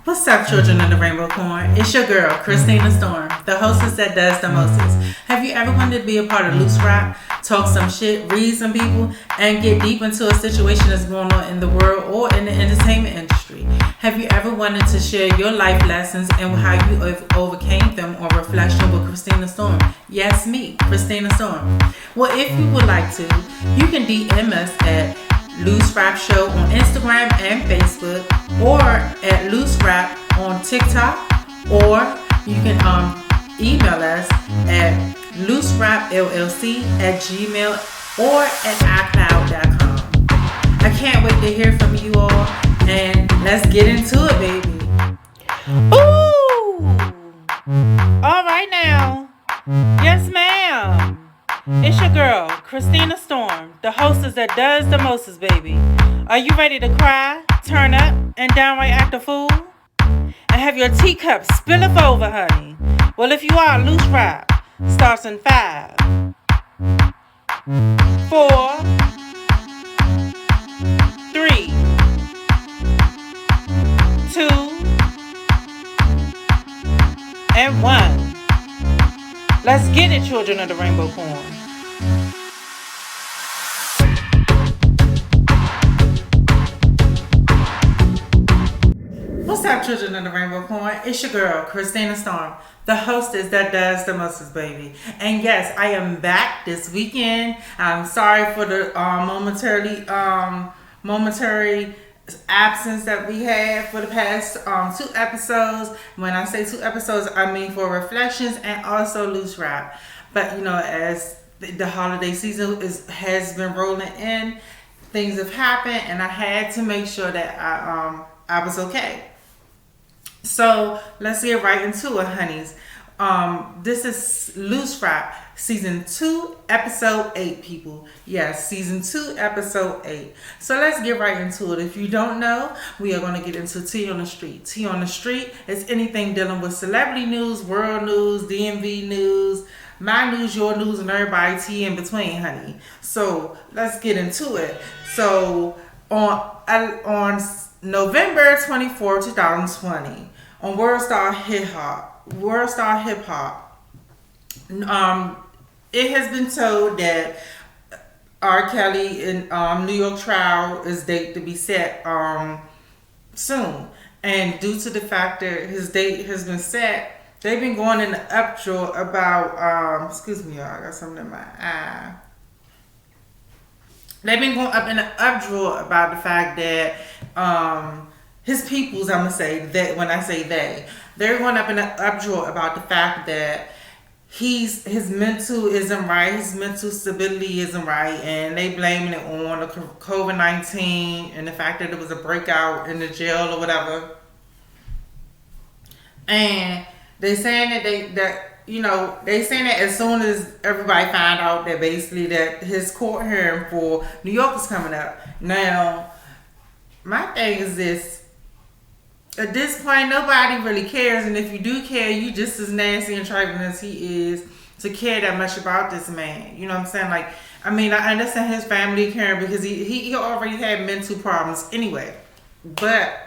What's up, children of the rainbow corn? It's your girl, Christina Storm, the hostess that does the mostest. Have you ever wanted to be a part of Loose Rap, talk some shit, read some people, and get deep into a situation that's going on in the world or in the entertainment industry? Have you ever wanted to share your life lessons and how you overcame them on Reflection with Christina Storm? Yes, me, Christina Storm. Well, if you would like to, you can DM us at Loose Rap Show on Instagram and Facebook, or at Loose Rap on TikTok, or you can email us at looserapllc@gmail or at icloud.com. I can't wait to hear from you all, and let's get into it, baby. Ooh! All right now. Yes, ma'am. It's your girl, Christina Storm, the hostess that does the mostest, baby. Are you ready to cry, turn up, and downright act a fool? And have your teacup spilleth over, honey? Well, if you are, Loose Rap starts in 5, 4, 3, 2, and 1. Let's get it, children of the rainbow corn. What's up, children of the rainbow corn? It's your girl, Christina Storm, the hostess that does the mostest, baby. And yes, I am back this weekend. I'm sorry for the momentary absence that we had for the past 2 episodes. When I say 2 episodes, I mean for Reflections and also Loose Rap. But you know, as the holiday season has been rolling in, things have happened, and I had to make sure that I was okay. So let's get right into it, honeys. This is Loose Rap, Season 2, Episode 8, people. Yes, Season 2, Episode 8. So let's get right into it. If you don't know, we are going to get into Tea on the Street. Tea on the Street is anything dealing with celebrity news, world news, DMV news, my news, your news, and everybody tea in between, honey. So let's get into it. So on November 24, 2020, on World Star Hip Hop, it has been told that R.Kelly in New York trial is date to be set soon. And due to the fact that his date has been set, they've been going in the updraw about, excuse me, y'all, I got something in my eye. They've been going up in the updraw about the fact that his peoples, I'm going to say that when I say they're going up in the updraw about the fact that his mental isn't right, his mental stability isn't right, and they blaming it on the COVID-19 and the fact that it was a breakout in the jail or whatever. And they saying that they saying that as soon as everybody found out that basically that his court hearing for New York is coming up. Now, my thing is this. At this point, nobody really cares, and if you do care, you just as nasty and trifling as he is to care that much about this man. You know what I'm saying? Like, I mean, I understand his family caring because he already had mental problems anyway. But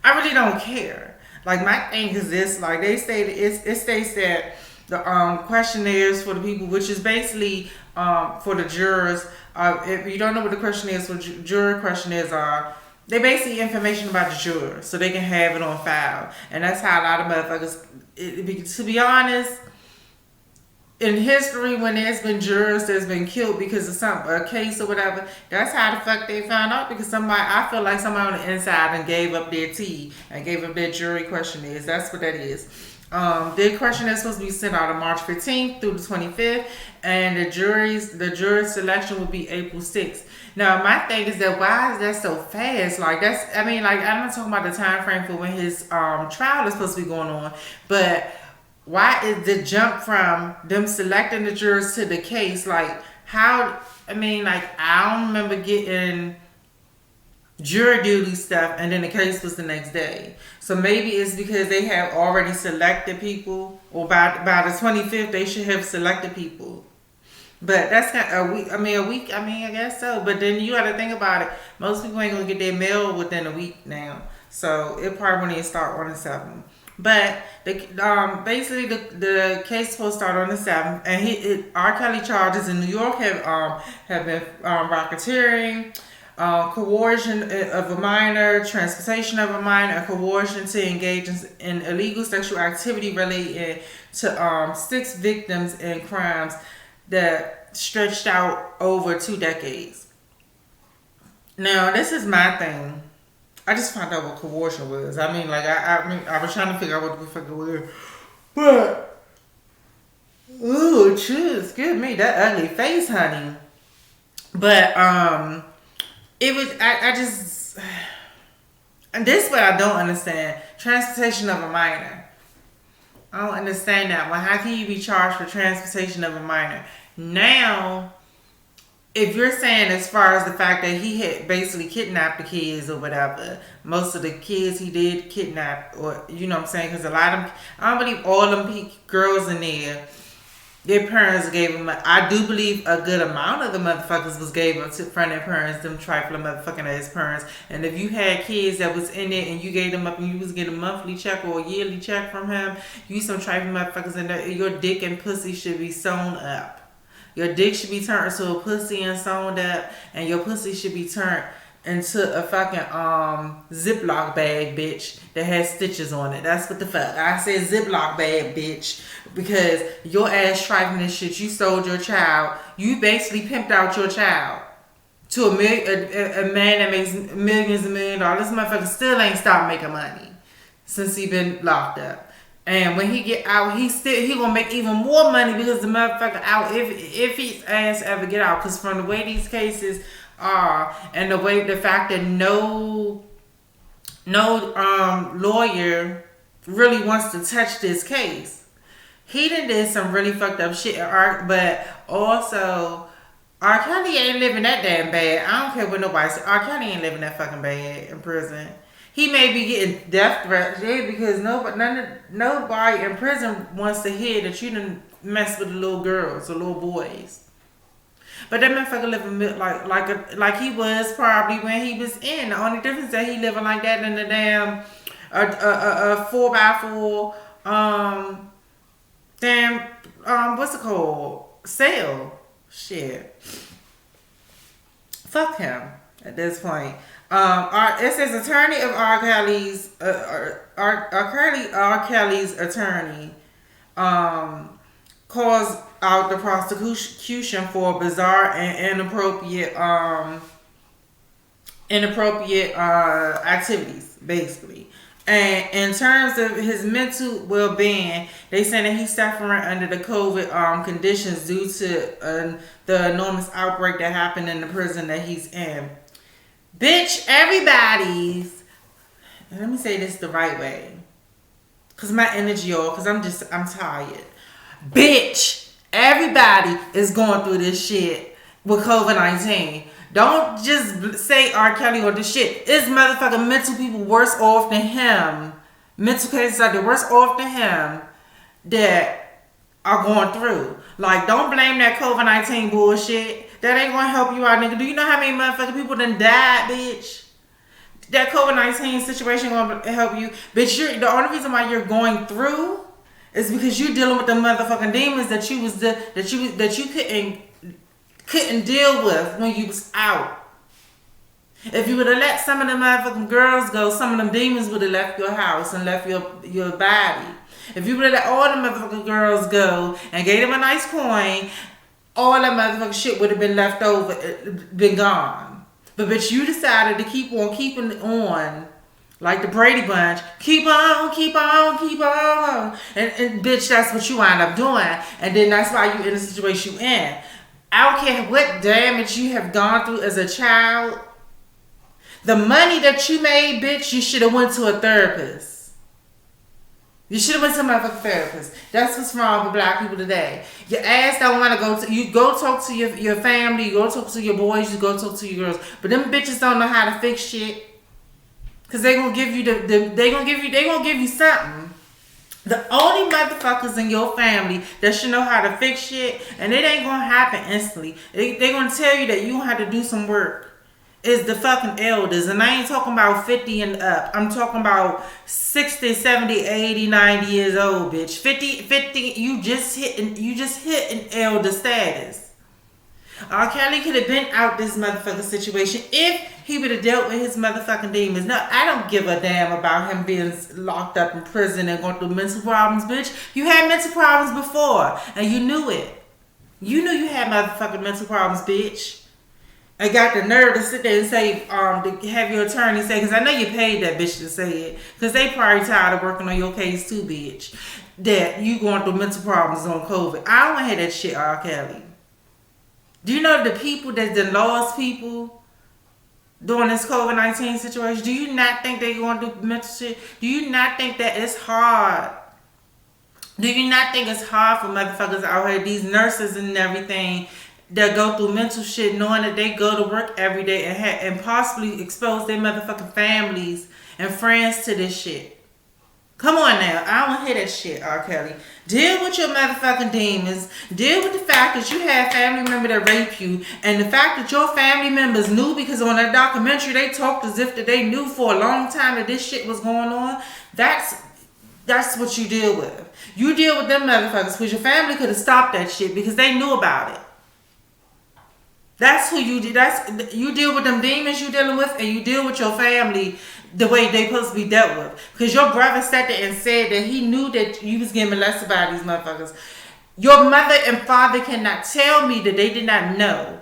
I really don't care. Like, my thing is this. Like, it states that the questionnaires for the people, which is basically for the jurors. If you don't know what the questionnaires for juror questionnaires are, they basically information about the juror so they can have it on file. And that's how a lot of motherfuckers, to be honest, in history when there's been jurors that's been killed because of a case or whatever, that's how the fuck they found out, because I feel like somebody on the inside and gave up their tea and gave up their jury questionnaires. That's what that is. Their questionnaire is supposed to be sent out on March 15th through the 25th, and the jury selection will be April 6th. Now, my thing is that why is that so fast? Like, I'm not talking about the time frame for when his trial is supposed to be going on, but why is the jump from them selecting the jurors to the case? Like, how? I don't remember getting jury duty stuff and then the case was the next day. So maybe it's because they have already selected people, or by the 25th they should have selected people. But that's kind of a week. I guess so. But then you got to think about it. Most people ain't gonna get their mail within a week now, so it probably won't even start on the 7th. But basically the case supposed to start on the 7th, and R.Kelly charges in New York have been racketeering, coercion of a minor, transportation of a minor, and coercion to engage in illegal sexual activity related to 6 victims in crimes that stretched out over 2 decades. Now, this is my thing. I just found out what coercion was. I was trying to figure out what the fuck it was. But, ooh, excuse me, that ugly face, honey. But, it was, and this is what I don't understand. Transportation of a minor. I don't understand that. Well, how can you be charged for transportation of a minor? Now, if you're saying as far as the fact that he had basically kidnapped the kids or whatever, most of the kids he did kidnap, or you know what I'm saying? Because a lot of them, I don't believe all them girls in there, their parents gave them, I do believe a good amount of the motherfuckers was gave them from their parents, them trifling motherfucking ass parents. And if you had kids that was in there and you gave them up and you was getting a monthly check or a yearly check from him, you some trifling motherfuckers in there, your dick and pussy should be sewn up. Your dick should be turned into a pussy and sewn up, and your pussy should be turned into a fucking Ziploc bag, bitch, that has stitches on it. That's what the fuck. I said Ziploc bag, bitch, because your ass trifling this shit. You sold your child. You basically pimped out your child to a man that makes millions and millions of dollars. This motherfucker still ain't stopped making money since he been locked up. And when he get out, he gonna make even more money because the motherfucker out, if his ass ever get out. Because from the way these cases are, and the fact that no lawyer really wants to touch this case. He did some really fucked up shit, but also R.Kelly ain't living that damn bad. I don't care what nobody says. R.Kelly ain't living that fucking bad in prison. He may be getting death threats, because nobody in prison wants to hear that you done mess with the little girls or little boys. But that motherfucker living like he was probably when he was in. The only difference is that he living like that in the damn 4x4 what's it called? Cell. Shit. Fuck him at this point. It says attorney of R. Kelly's attorney calls out the prosecution for bizarre and inappropriate activities, basically. And in terms of his mental well-being, they say that he's suffering under the COVID conditions due to the enormous outbreak that happened in the prison that he's in. Bitch, everybody's, and let me say this the right way, because my energy off, because I'm tired. Bitch, everybody is going through this shit with COVID-19. Don't just say R. Kelly or this shit. It's motherfucking mental people worse off than him. Mental cases out there worse off than him that are going through. Like, don't blame that COVID-19 bullshit. That ain't gonna help you out, nigga. Do you know how many motherfucking people done died, bitch? That COVID-19 situation gonna help you, bitch. The only reason why you're going through is because you're dealing with the motherfucking demons that you couldn't deal with when you was out. If you would have let some of them motherfucking girls go, some of them demons would have left your house and left your body. If you would have let all the motherfucking girls go and gave them a nice coin, all that motherfucking shit would have been left over, been gone. But bitch, you decided to keep on keeping on, like the Brady Bunch. Keep on, keep on, keep on. And bitch, that's what you wind up doing. And then that's why you in the situation you in. I don't care what damage you have gone through as a child. The money that you made, bitch, you should have went to a therapist. You should have went to a motherfucking therapist. That's what's wrong with black people today. Your ass don't want to go to, you go talk to your family, you go talk to your boys, you go talk to your girls. But them bitches don't know how to fix shit. Cause they gonna give you they gonna give you something. The only motherfuckers in your family that should know how to fix shit, and it ain't gonna happen instantly. They gonna tell you that you have to do some work. Is the fucking elders. And I ain't talking about 50 and up. I'm talking about 60, 70, 80, 90 years old, bitch. 50, you just hit an elder status. R.Kelly could have been out this motherfucking situation if he would have dealt with his motherfucking demons. No, I don't give a damn about him being locked up in prison and going through mental problems, bitch. You had mental problems before, and you knew it. You knew you had motherfucking mental problems, bitch. I got the nerve to sit there and say, to have your attorney say, because I know you paid that bitch to say it, because they probably tired of working on your case too, bitch, that you going through mental problems on COVID. I don't want to hear that shit, R. Kelly. Do you know the people that lost people during this COVID-19 situation? Do you not think they going through mental shit? Do you not think that it's hard? Do you not think it's hard for motherfuckers out here, these nurses and everything, that go through mental shit, knowing that they go to work every day and possibly expose their motherfucking families and friends to this shit? Come on now. I don't want to hear that shit, R. Kelly. Deal with your motherfucking demons. Deal with the fact that you had family members that raped you, and the fact that your family members knew, because on that documentary they talked as if that they knew for a long time that this shit was going on. That's what you deal with. You deal with them motherfuckers because your family could have stopped that shit because they knew about it. That's who you do. You deal with them demons you dealing with, and you deal with your family the way they supposed to be dealt with. Because your brother sat there and said that he knew that you was getting molested by these motherfuckers. Your mother and father cannot tell me that they did not know.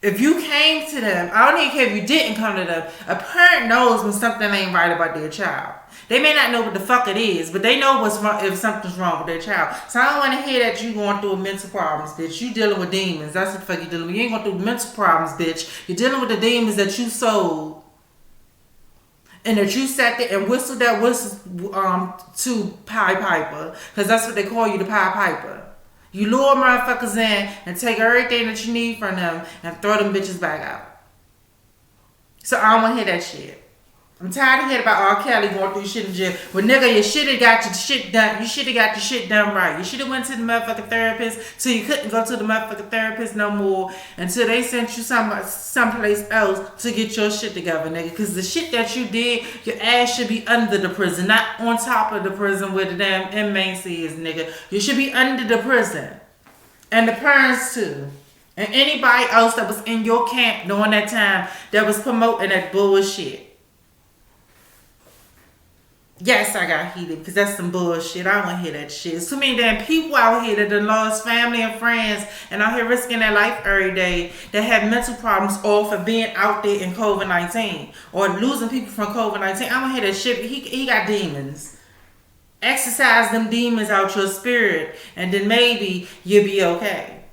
If you came to them, I don't even care if you didn't come to them, a parent knows when something ain't right about their child. They may not know what the fuck it is, but they know what's wrong if something's wrong with their child. So I don't want to hear that you going through mental problems, bitch. You dealing with demons. That's what the fuck you dealing with. You ain't going through mental problems, bitch. You're dealing with the demons that you sold. And that you sat there and whistled that whistle to Pied Piper. Because that's what they call you, the Pied Piper. You lure motherfuckers in and take everything that you need from them and throw them bitches back out. So I don't want to hear that shit. I'm tired of hearing about R. Kelly going through shit in jail. Well, nigga, you should have got your shit done. You should have got your shit done right. You should have went to the motherfucking therapist till you couldn't go to the motherfucking therapist no more until they sent you someplace else to get your shit together, nigga. Because the shit that you did, your ass should be under the prison, not on top of the prison where the damn inmates is, nigga. You should be under the prison. And the parents too. And anybody else that was in your camp during that time that was promoting that bullshit. Yes, I got heated because that's some bullshit. I don't want to hear that shit. There's too many damn people out here that done lost family and friends and out here risking their life every day that have mental problems all for being out there in COVID-19 or losing people from COVID-19. I don't want to hear that shit. He got demons. Exercise them demons out your spirit and then maybe you'll be okay.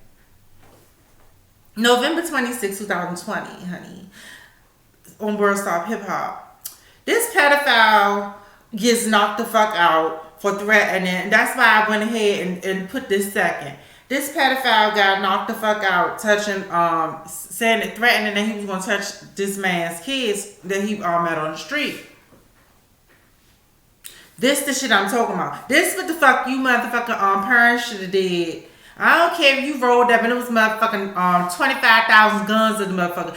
November 26, 2020, honey, on World Stop Hip Hop. This pedophile gets knocked the fuck out for threatening. And that's why I went ahead and put this second. This pedophile got knocked the fuck out, touching, saying that, threatening that he was gonna touch this man's kids that he met on the street. This the shit I'm talking about. This what the fuck you motherfucking parents should have did. I don't care if you rolled up and it was motherfucking 25,000 guns in the motherfucker.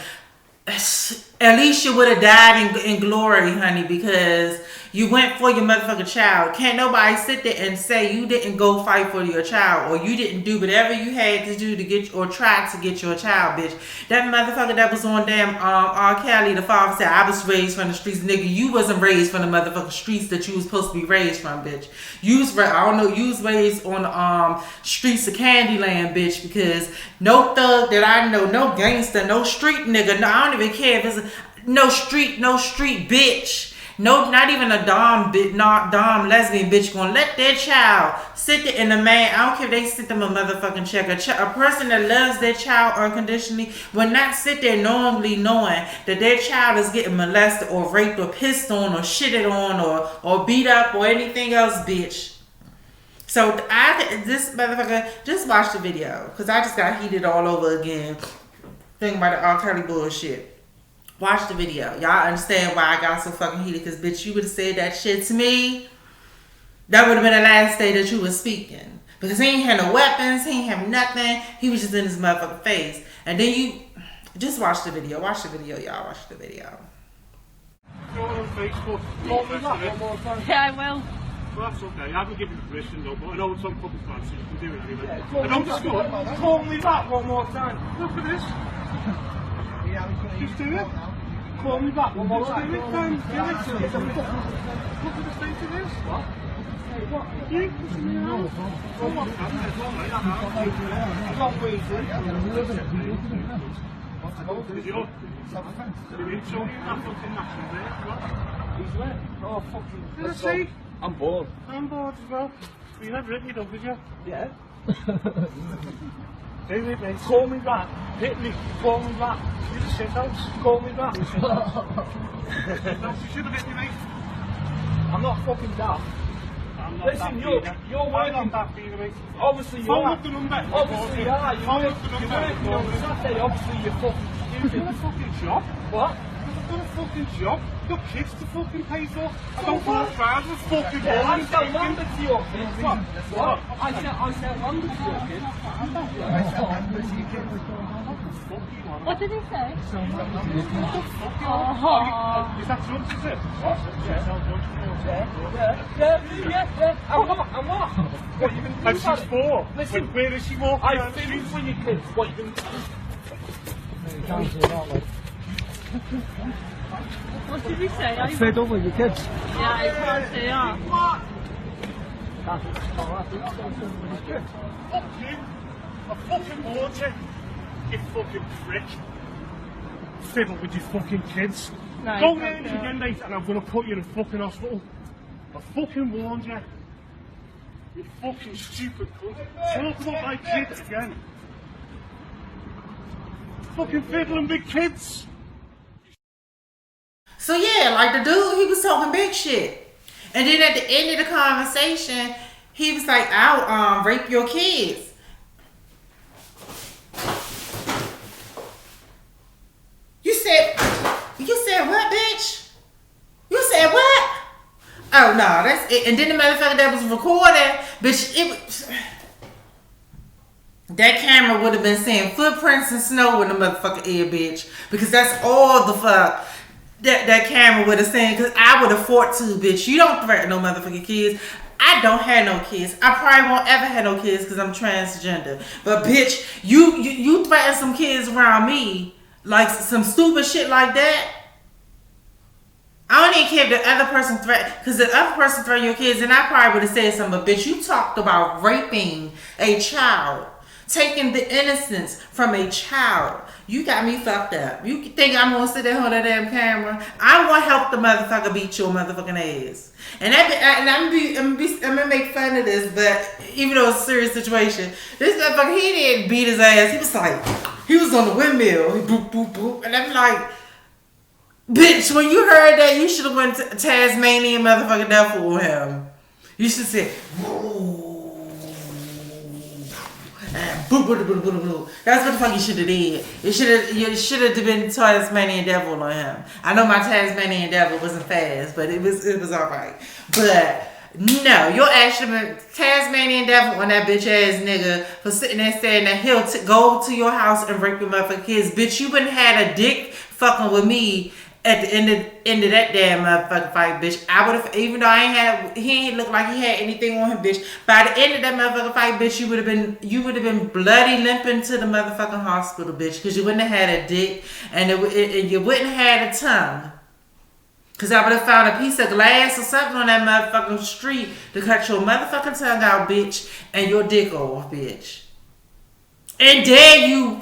At least you would have died in glory, honey, because you went for your motherfucking child. Can't nobody sit there and say you didn't go fight for your child or you didn't do whatever you had to do to get or try to get your child, bitch. That motherfucker that was on damn R. Kelly, the father said, I was raised from the streets. Nigga, you wasn't raised from the motherfucking streets that you was supposed to be raised from, bitch. You was raised on the streets of Candyland, bitch, because no thug that I know, no gangster, no street nigga, no, I don't even care if it's no street bitch. No, not even a dom lesbian bitch gonna let their child sit there in a man. I don't care if they sent them a motherfucking check. A person that loves their child unconditionally will not sit there knowingly knowing that their child is getting molested or raped or pissed on or shitted on or beat up or anything else, bitch. So this motherfucker, just watch the video because I just got heated all over again thinking about the R. Kelly bullshit. Watch the video. Y'all understand why I got so fucking heated. Because, bitch, you would have said that shit to me. that would have been the last day that you was speaking. Because he ain't had no weapons, he ain't have nothing. He was just in his motherfucking face. And then you just watch the video. Watch the video, y'all. Watch the video. Go on Facebook. Yeah, I will. Well, that's okay. I haven't given you permission though, but I know it's on public land, so you can do it anyway. I don't discuss. Call me back one more time. Look at this. Just do it. Call me back one more time. Do it, man. Do it. Look at the state of this. What? What? You? No. Come on, man. It's all right. I can't wait for it. Is your... You're in Tony, that fucking national day. What? He's wet. Oh, fucking... Did I say? I'm bored. I'm bored as well. You never written it up, did you? Yeah. Do it, mate. Call me back. Hit me. Call me back. You're a shit house. Call me back. No, you should have hit me, mate. I'm not fucking daft. I'm not Listen, that you're I'm working. not that either, mate. Obviously you Phone are. up the number. Obviously you are. Phone up the You're number. working on Saturday. Obviously you're fucking I've stupid. got a fucking job. What? I've got a fucking job. I've got kids to fucking pay for. I don't go around with fucking Yeah, I boys. sell lumber to your kids. What? I sell lumber to your kids. What did he say? Oh. Is that drugs, is it? Yeah. Sell drugs for. Yeah. I'm what? What you been And she's four. Listen, Where is she walking I around the think street? for your kids. What you been... What did he say? I Fed up with your kids. Yeah, I can't say yeah. Fuck you. I fucking warned you. You fucking prick. Fiddle with your fucking kids. No, Go you there can't do again, mate, and I'm gonna put you in a fucking hospital. I fucking warned you. You fucking stupid cunt. Talk about my kids again. Fucking fiddling with kids. So yeah, like the dude, he was talking big shit. And then at the end of the conversation, he was like, I'll rape your kids. You said what, bitch? You said what? Oh no, that's it. And then the motherfucker that was recording, bitch, that camera would have been seeing footprints and snow in the motherfucking ear, bitch. Because that's all the fuck that camera would have seen. Because I would have fought too, bitch. You don't threaten no motherfucking kids. I don't have no kids. I probably won't ever have no kids because I'm transgender. But bitch, you threaten some kids around me, like some stupid shit like that. I don't even care if the other person threatened, because the other person threatened your kids, and I probably would have said something. But bitch, you talked about raping a child, taking the innocence from a child. You got me fucked up. You think I'm gonna sit there on that damn camera? I want to help the motherfucker beat your motherfucking ass. And I'm gonna make fun of this, but even though it's a serious situation, this motherfucker, he didn't beat his ass. He was like, he was on the windmill. He boop boop boop, and I'm like, bitch, when you heard that, you should have went to Tasmanian motherfucking devil with him. You should say, that's what the fuck you should have did. You should have been Tasmanian devil on him. I know my Tasmanian devil wasn't fast, but it was alright. But no, your ass should have been Tasmanian devil on that bitch ass nigga for sitting there saying that he'll go to your house and rape your motherfucking kids. Bitch, you wouldn't had a dick fucking with me at the end of that damn motherfucking fight, bitch. I would have, even though he ain't look like he had anything on him, bitch. By the end of that motherfucking fight, bitch, you would have been bloody limping to the motherfucking hospital, bitch, because you wouldn't have had a dick and you wouldn't have had a tongue. Because I would have found a piece of glass or something on that motherfucking street to cut your motherfucking tongue out, bitch, and your dick off, bitch. And dare you,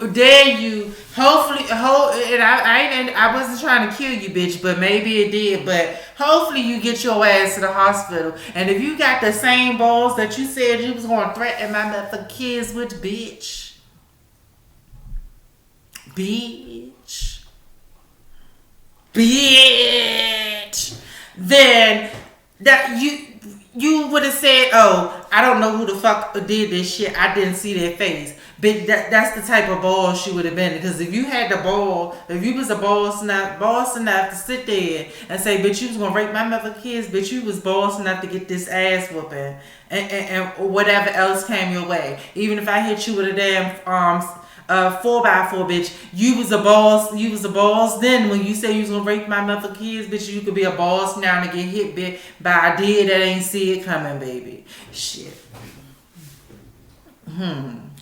hopefully, and I wasn't trying to kill you, bitch, but maybe it did, but hopefully you get your ass to the hospital. And if you got the same balls that you said you was going to threaten my motherfucking kids with, bitch, then that you would have said, oh, I don't know who the fuck did this shit. I didn't see their face. But that's the type of ball she would have been. Because if you had the ball, if you was a boss enough to sit there and say, bitch, you was going to rape my mother kids, bitch, you was boss enough to get this ass whooping. And whatever else came your way. Even if I hit you with a damn 4x4, bitch, you was a boss then when you say you was gonna rape my mother kids, bitch. You could be a boss now to get hit by a deer that ain't see it coming, baby. Shit.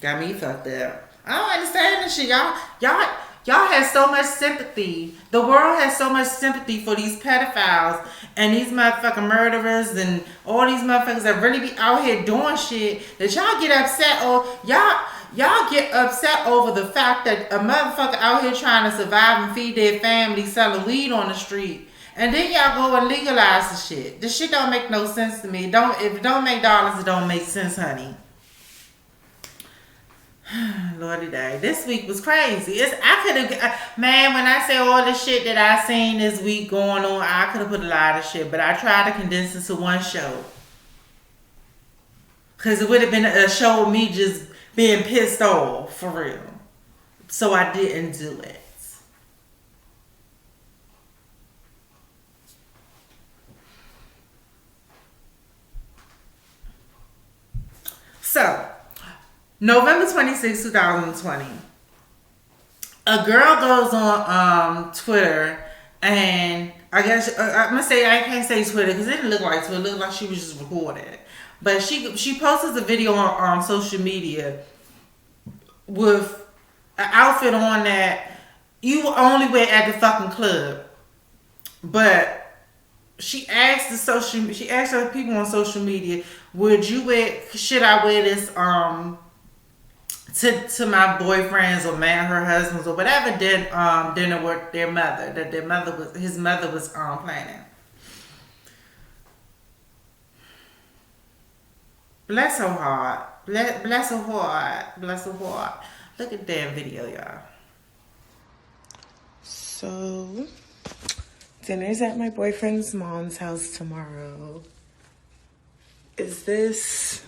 Got me fucked up. I don't understand this shit. Y'all have so much sympathy. The world has so much sympathy for these pedophiles and these motherfucking murderers and all these motherfuckers that really be out here doing shit that y'all get upset or y'all get upset over the fact that a motherfucker out here trying to survive and feed their family selling weed on the street. And then y'all go and legalize the shit. This shit don't make no sense to me. If it don't make dollars, it don't make sense, honey. Lordy day. This week was crazy. Man, when I say all the shit that I seen this week going on, I could have put a lot of shit, but I tried to condense it to one show. Because it would have been a show of me just being pissed off, for real. So I didn't do it. So, November 26, 2020, a girl goes on Twitter, and I guess I'm gonna say I can't say Twitter because it didn't look like Twitter. It looked like she was just recording it. But she posted a video on social media with an outfit on that you only wear at the fucking club. But she asked her people on social media, should I wear this to my boyfriends or her husbands or whatever dinner with their mother that his mother was planning. Bless her heart. Bless her heart. Bless her heart. Look at that video, y'all. So, dinner's at my boyfriend's mom's house tomorrow. Is this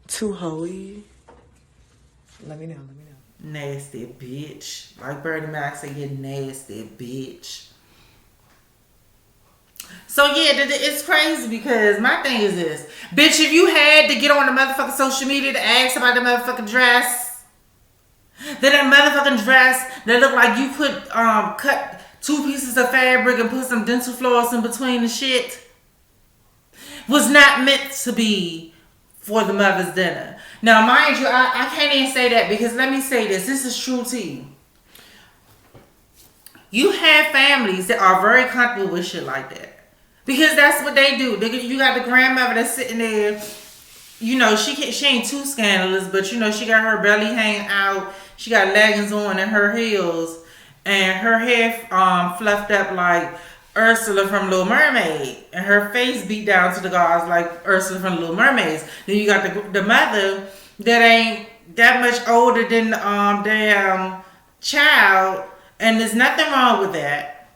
too hoey? Let me know. Nasty bitch. Like Bernie Mac said, you nasty bitch. So yeah, it's crazy because my thing is this. Bitch, if you had to get on the motherfucking social media to ask about the motherfucking dress, that motherfucking dress that looked like you cut 2 pieces of fabric and put some dental floss in between the shit, was not meant to be for the mother's dinner. Now, mind you, I can't even say that because let me say this. This is true tea. You have families that are very comfortable with shit like that. Because that's what they do. You got the grandmother that's sitting there. You know, she ain't too scandalous, but you know, she got her belly hanging out. She got leggings on and her heels. And her hair fluffed up like Ursula from Little Mermaid. And her face beat down to the gauze like Ursula from Little Mermaids. Then you got the mother that ain't that much older than the damn child. And there's nothing wrong with that.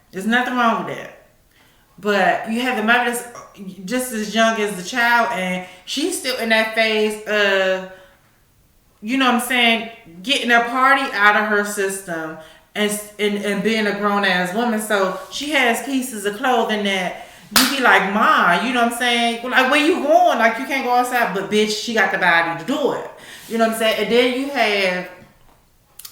But you have the mother that's just as young as the child, and she's still in that phase of, you know what I'm saying, getting a party out of her system and being a grown-ass woman. So she has pieces of clothing that you be like, Ma, you know what I'm saying? Like, where you going? Like, you can't go outside. But, bitch, she got the body to do it. You know what I'm saying? And then you have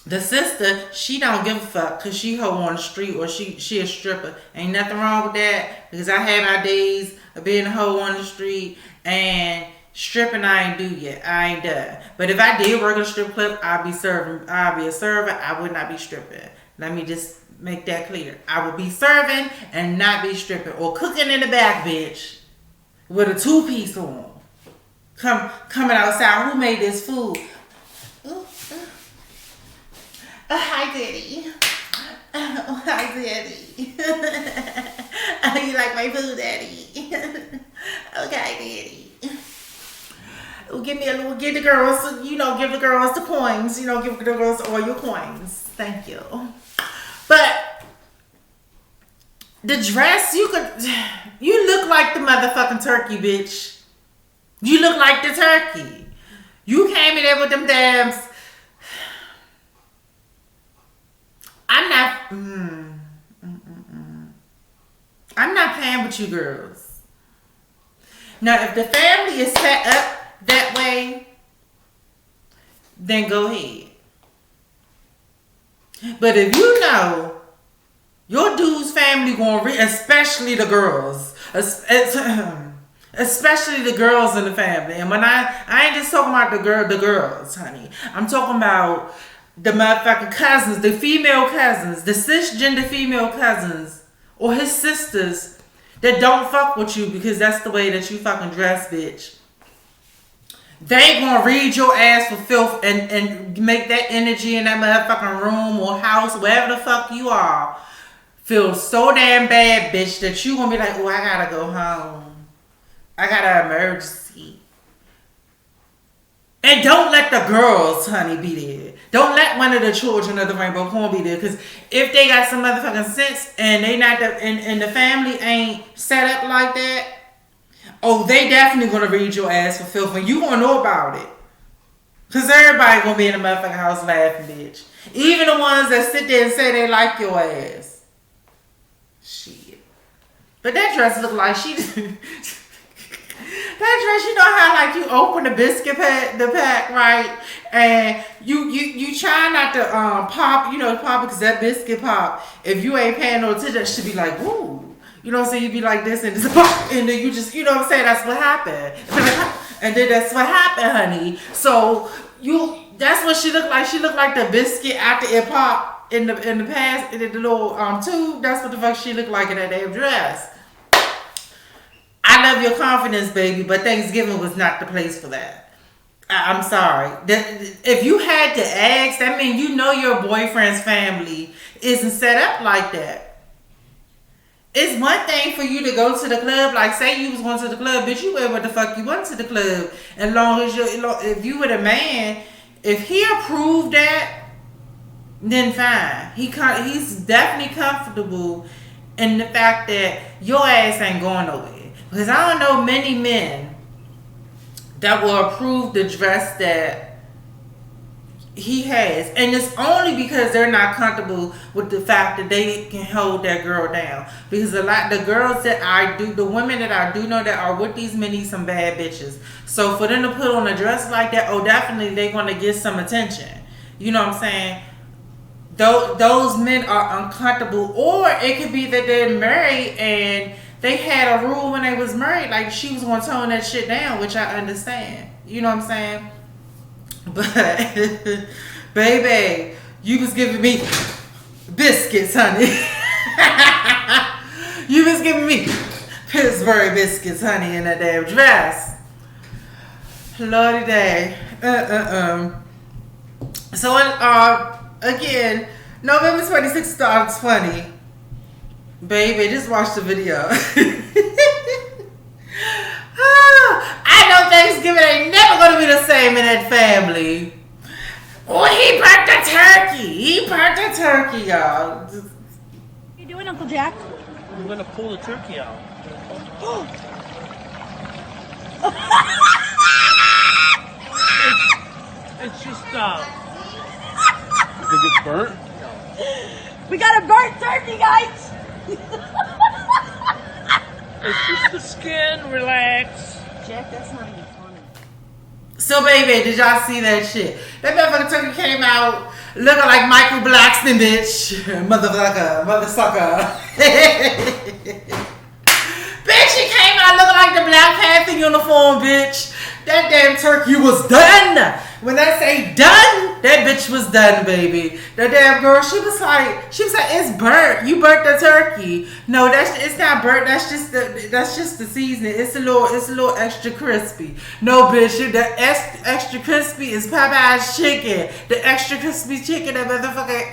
the sister, she don't give a fuck because she hoe on the street or she a stripper. Ain't nothing wrong with that because I had my days of being a hoe on the street and stripping I ain't do yet. I ain't done. But if I did work in a strip club, I'd be a server. I would not be stripping. Let me just make that clear. I would be serving and not be stripping or cooking in the back, bitch, with a 2-piece on. Coming outside. Who made this food? Ooh. Hi, Daddy. Oh, hi, Daddy. You like my food, Daddy? Okay, Daddy. Give the girls, give the girls the coins. Give the girls all your coins. Thank you. But the dress, you look like the motherfucking turkey, bitch. You look like the turkey. You came in there with them dams. I'm not playing with you girls. Now, if the family is set up that way, then go ahead. But if you know your dude's family gonna especially the girls, especially the girls in the family, and when I ain't just talking about the girls, honey. I'm talking about the motherfucking cousins, the female cousins, the cisgender female cousins, or his sisters that don't fuck with you because that's the way that you fucking dress, bitch. They gonna read your ass for filth and make that energy in that motherfucking room or house, wherever the fuck you are, feel so damn bad, bitch, that you gonna be like, oh, I gotta go home. I got an emergency. And don't let the girls, honey, be there. Don't let one of the children of the Rainbow Corn be there. Because if they got some motherfucking sense and they not and the family ain't set up like that, oh, they definitely gonna read your ass for filth, and you gonna know about it. Cause everybody gonna be in the motherfucking house laughing, bitch. Even the ones that sit there and say they like your ass. Shit. But that dress look like she. That dress, you know how like you open the biscuit pack, the pack, right? And you try not to pop, pop because that biscuit pop. If you ain't paying no attention, that should be like, woo. You know what I'm saying? You be like this and just pop, and then you just, you know what I'm saying? That's what happened. And then that's what happened, honey. So that's what she looked like. She looked like the biscuit after it popped in the past, in the little tube. That's what the fuck she looked like in that damn dress. I love your confidence, baby, but Thanksgiving was not the place for that. I'm sorry. If you had to ask, that means you know your boyfriend's family isn't set up like that. It's one thing for you to go to the club, like say you was going to the club, bitch, you wear what the fuck you want to the club. As long as if you were the man, if he approved that, then fine. He's definitely comfortable in the fact that your ass ain't going nowhere. Because I don't know many men that will approve the dress that he has. And it's only because they're not comfortable with the fact that they can hold that girl down. Because the girls that the women that I do know that are with these men need some bad bitches. So for them to put on a dress like that, oh, definitely they're going to get some attention. You know what I'm saying? Those men are uncomfortable. Or it could be that they're married and they had a rule when they was married, like she was gonna tone that shit down, which I understand. You know what I'm saying? But baby, you was giving me biscuits, honey. You was giving me Pittsburgh biscuits, honey, in that damn dress. Lordy day. So again, November 26th starts funny. Baby, just watch the video. I know Thanksgiving ain't never gonna be the same in that family. Oh, he burnt the turkey, y'all. What are you doing, Uncle Jack? I'm gonna pull the turkey out. It's just You think it's burnt? We got a burnt turkey, guys! It's just the skin, relax. Jack, that's not even funny. So, baby, did y'all see that shit? That motherfucking turkey came out looking like Michael Blackson, bitch. Mother sucker. Bitch, he came out looking like the Black Panther uniform, bitch. That damn turkey was done. When I say done, that bitch was done, baby. The damn girl, she was like, it's burnt. You burnt the turkey. No, it's not burnt. That's just the seasoning. It's a little extra crispy. No, bitch, the extra crispy is Popeye's chicken. The extra crispy chicken, that motherfucking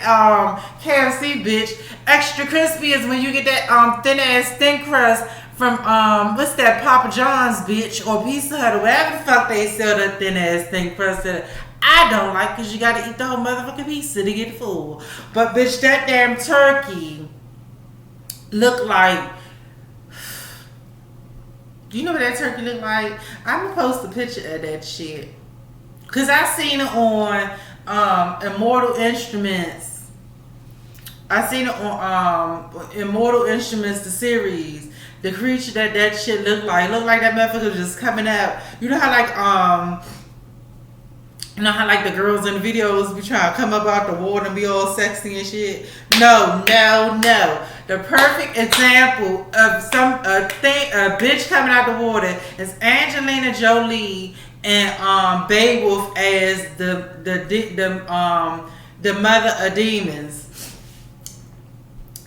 KFC, bitch. Extra crispy is when you get that thin ass thin crust from what's that, Papa John's, bitch, or Pizza Hut, or whatever the fuck they sell that thin ass thing crust that I don't like, because you gotta eat the whole motherfucking pizza to get full. But bitch, that damn turkey looked like You know what that turkey look like? I'm gonna post a picture of that shit. Cause I seen it on Immortal Instruments. I seen it on Immortal Instruments, the series. The creature that shit looked like that motherfucker was just coming out. You know how like the girls in the videos be trying to come up out the water and be all sexy and shit. No. The perfect example of a bitch coming out the water is Angelina Jolie and Beowulf as the mother of demons.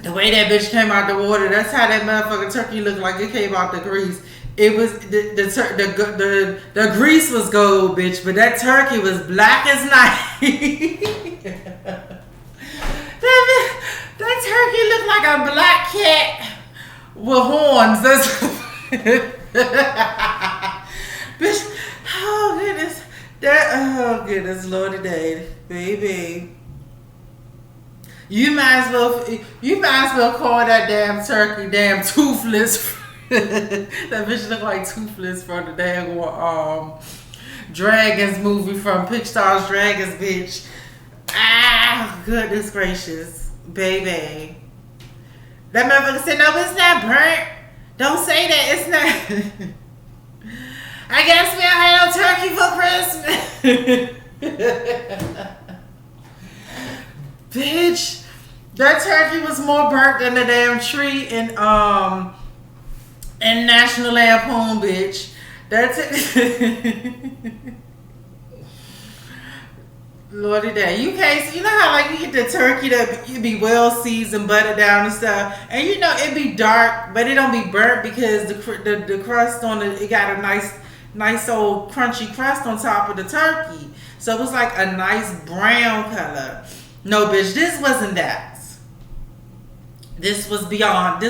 The way that bitch came out the water, that's how that motherfucking turkey looked like it came out the grease. It was the grease was gold, bitch, but that turkey was black as night. That turkey looked like a black cat with horns. That's bitch. Oh goodness, Lordy day, baby. You might as well call that damn turkey damn Toothless. That bitch look like Toothless from the damn Dragons movie from Pixar's Dragons, bitch. Ah, goodness gracious, baby. That motherfucker said, no, it's not burnt. Don't say that, it's not. I guess we don't have no turkey for Christmas. Bitch, that turkey was more burnt than the damn tree in National Lampoon, bitch. That's it. Lordy day. You know how like you get the turkey that you be well seasoned, buttered down and stuff, and you know it be dark, but it don't be burnt because the crust on it got a nice old crunchy crust on top of the turkey, so it was like a nice brown color. No, bitch, this wasn't that. This was beyond the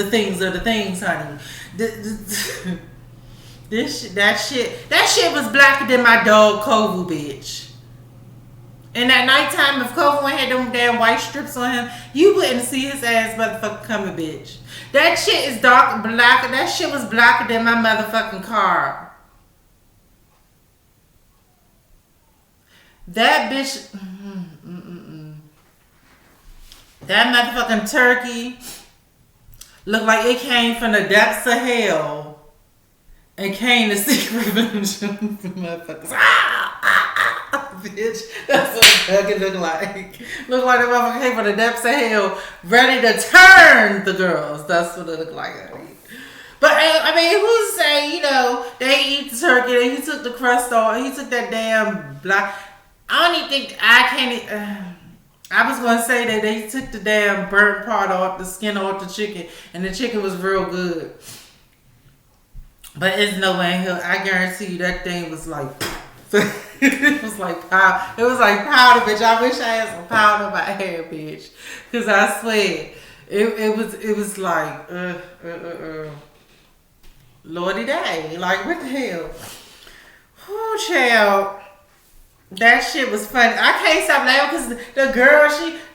things of the things, honey. That shit was blacker than my dog Kovu, bitch. And at nighttime, if Kovu had them damn white strips on him, you wouldn't see his ass motherfucker coming, bitch. That shit is blacker. That shit was blacker than my motherfucking car. That bitch, that motherfucking turkey looked like it came from the depths of hell and came to seek revenge on the motherfuckers. Bitch, that's what it fucking looked like. Looked like the motherfucker came from the depths of hell, ready to turn the girls. That's what it looked like. But I mean, who's to say, you know, they eat the turkey, and he took the crust off, he took that damn black. I don't even think I was gonna say that they took the damn burnt part off, the skin off the chicken, and the chicken was real good. But it's no way in hell. I guarantee you that thing was like, it was like powder. It was like powder, bitch. I wish I had some powder in my hair, bitch. Cause I swear, it was like, Lordy day, like what the hell? Oh, child. That shit was funny. I can't stop laughing because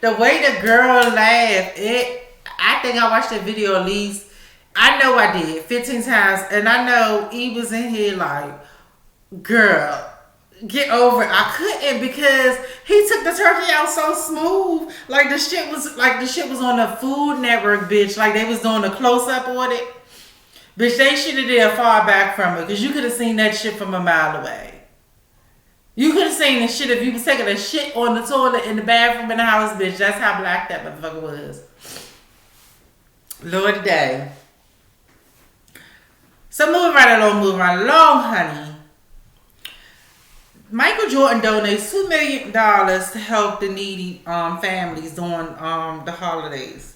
the way the girl laughed, I think I watched that video at least, I know I did, 15 times. And I know he was in here like, girl, get over it. I couldn't because he took the turkey out so smooth. Like the shit was on the Food Network, bitch. Like they was doing a close-up on it. Bitch, they should have did far back from it because you could have seen that shit from a mile away. You could have seen the shit if you was taking a shit on the toilet in the bathroom in the house, bitch. That's how black that motherfucker was. Lord day. So moving right along, honey. Michael Jordan donates $2 million to help the needy families during the holidays.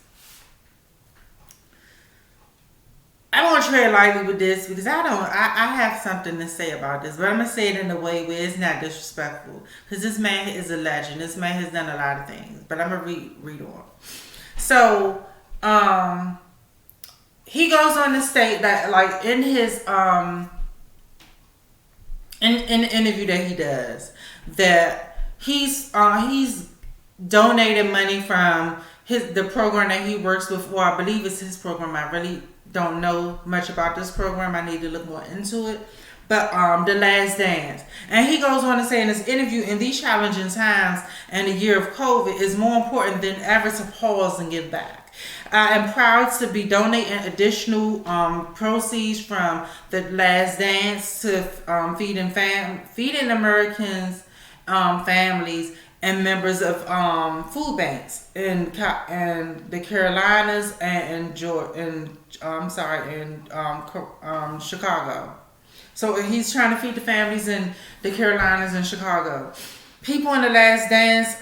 I want to tread lightly with this because I have something to say about this, but I'm going to say it in a way where it's not disrespectful because this man is a legend. This man has done a lot of things, but I'm going to read on. So, he goes on to state that, like, in his, in the interview that he does, that he's donated money from the program that he works with, or I believe it's his program. I really don't know much about this program. I need to look more into it. But The Last Dance. And he goes on to say in this interview, in these challenging times and the year of COVID, it's more important than ever to pause and give back. I am proud to be donating additional proceeds from The Last Dance to feeding Americans, families, and members of food banks in the Carolinas and Chicago. So he's trying to feed the families in the Carolinas and Chicago. People in The Last Dance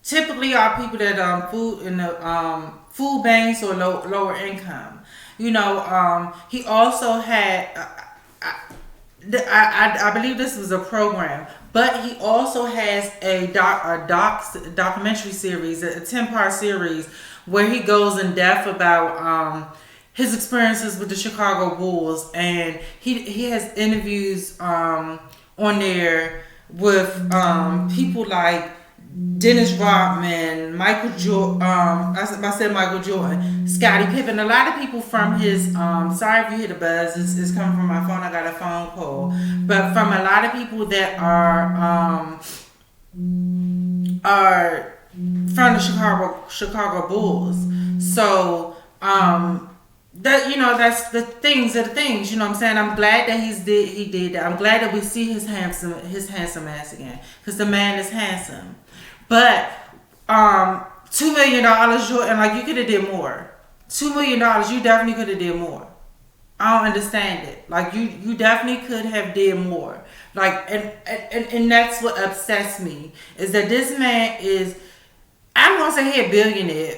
typically are people that food in the food banks or lower income. You know, he also had I believe this was a program, but he also has a documentary series, a 10-part series, where he goes in depth about his experiences with the Chicago Bulls, and he has interviews on there with people like Dennis Rodman, Michael Jordan, I said Michael Jordan, Scottie Pippen, a lot of people from his, sorry if you hear the buzz, it's coming from my phone, I got a phone call, but from a lot of people that are from the Chicago Bulls. So, that, you know, that's the things, you know what I'm saying? I'm glad that he did that. I'm glad that we see his handsome ass again, because the man is handsome. But $2 million, Jordan, like, you could have did more. $2 million, you definitely could have did more. I don't understand it. Like, you definitely could have did more. Like, and that's what upsets me, is that this man is, I'm gonna say he a billionaire,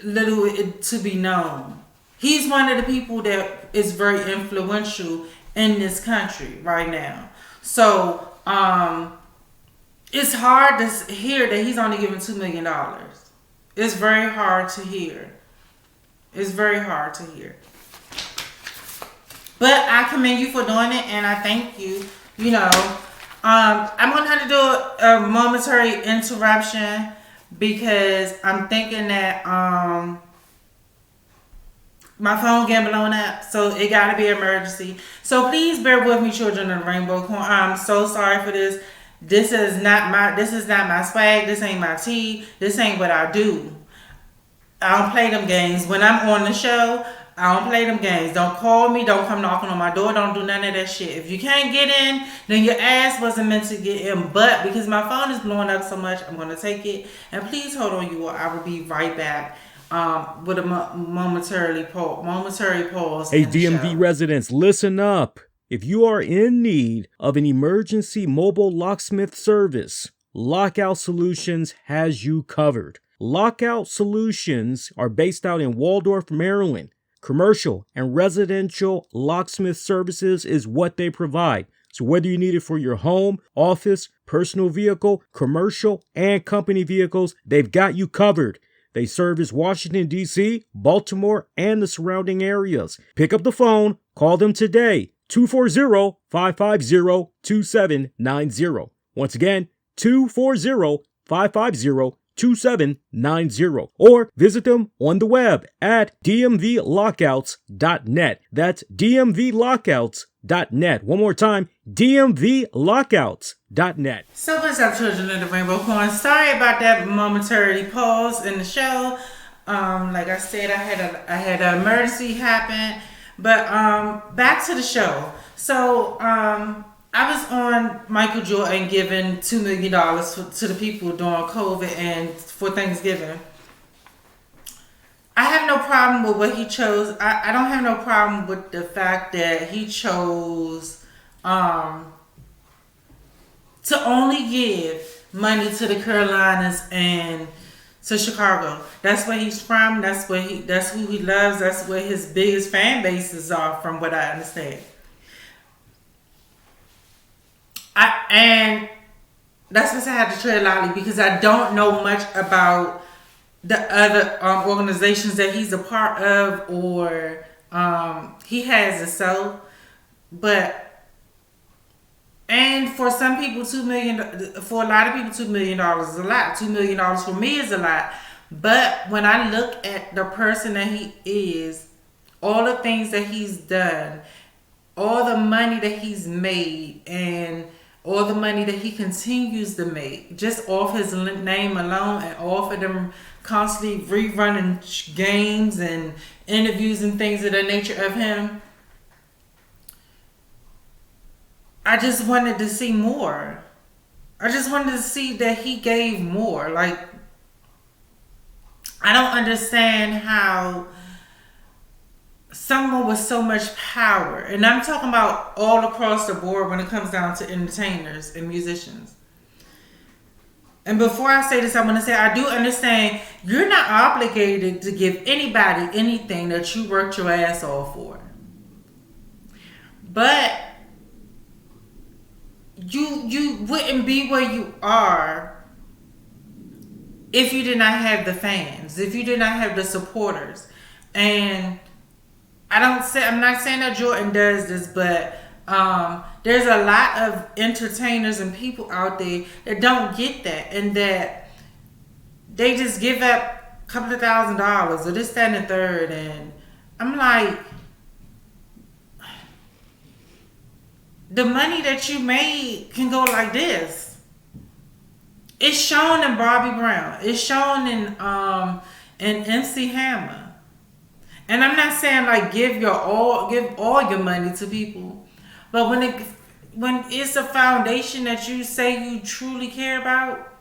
little it to be known. He's one of the people that is very influential in this country right now. So, it's hard to hear that he's only giving $2 million. It's very hard to hear. It's very hard to hear. But I commend you for doing it, and I thank you. You know, I'm going to have to do a momentary interruption because I'm thinking that my phone getting blown up, so it got to be an emergency. So please bear with me, children of the rainbow corn. I'm so sorry for this. This is not my swag. This ain't my tea. This ain't what I do. I don't play them games. When I'm on the show, I don't play them games. Don't call me. Don't come knocking on my door. Don't do none of that shit. If you can't get in, then your ass wasn't meant to get in. But because my phone is blowing up so much, I'm going to take it. And please hold on, you all. I will be right back with a momentary pause. Hey, DMV residents, listen up. If you are in need of an emergency mobile locksmith service, Lockout Solutions has you covered. Lockout Solutions are based out in Waldorf, Maryland. Commercial and residential locksmith services is what they provide. So whether you need it for your home, office, personal vehicle, commercial, and company vehicles, they've got you covered. They service Washington, D.C., Baltimore, and the surrounding areas. Pick up the phone, call them today. 240-550-2790. Once again, 240-550-2790. Or visit them on the web at dmvlockouts.net. That's dmvlockouts.net. One more time, dmvlockouts.net. So what's up, children of the rainbow corn? Sorry about that momentary pause in the show. Like I said, I had an emergency happen. But back to the show. So I was on Michael Jordan giving $2 million to the people during COVID and for Thanksgiving. I have no problem with what he chose. I don't have no problem with the fact that he chose to only give money to the Carolinas and to Chicago. That's where he's from. That's who he loves. That's where his biggest fan bases are, from what I understand. And that's why I had to tread lightly, because I don't know much about the other organizations that he's a part of, or he has himself. And for some people, for a lot of people, $2 million is a lot. $2 million for me is a lot. But when I look at the person that he is, all the things that he's done, all the money that he's made, and all the money that he continues to make, just off his name alone, and off of them constantly rerunning games and interviews and things of the nature of him, I just wanted to see more. I just wanted to see that he gave more. Like, I don't understand how someone with so much power, and I'm talking about all across the board when it comes down to entertainers and musicians. And before I say this, I want to say I do understand you're not obligated to give anybody anything that you worked your ass off for. But you wouldn't be where you are if you did not have the fans, if you did not have the supporters. And I'm not saying that Jordan does this, but there's a lot of entertainers and people out there that don't get that, and that they just give up a couple of $1,000s or this, that, and the third. And I'm like, the money that you made can go like this. It's shown in Bobby Brown. It's shown in MC Hammer. And I'm not saying like give all your money to people, but when it's a foundation that you say you truly care about,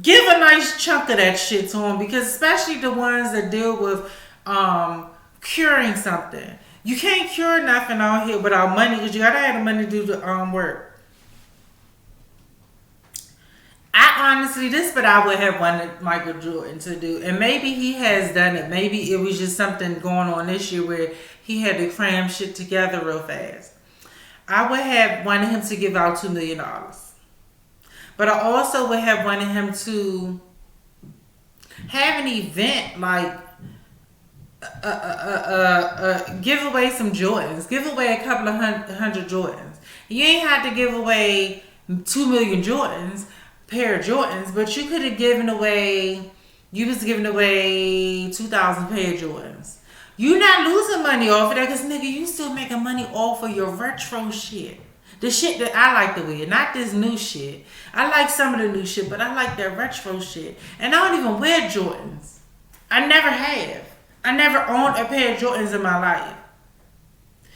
give a nice chunk of that shit to them, because especially the ones that deal with curing something. You can't cure nothing out here without money, because you gotta have the money to do the work. I honestly, this what I would have wanted Michael Jordan to do. And maybe he has done it. Maybe it was just something going on this year where he had to cram shit together real fast. I would have wanted him to give out $2 million. But I also would have wanted him to have an event like give away some Jordans. Give away a couple of hundred Jordans. You ain't had to give away 2 million Jordans. Pair of Jordans, but you could have given away, you was giving away 2,000 pair of Jordans. You not losing money off of that, because nigga, you still making money off of your retro shit. The shit that I like to wear, not this new shit. I like some of the new shit, but I like that retro shit. And I don't even wear Jordans. I never have. I never owned a pair of Jordans in my life.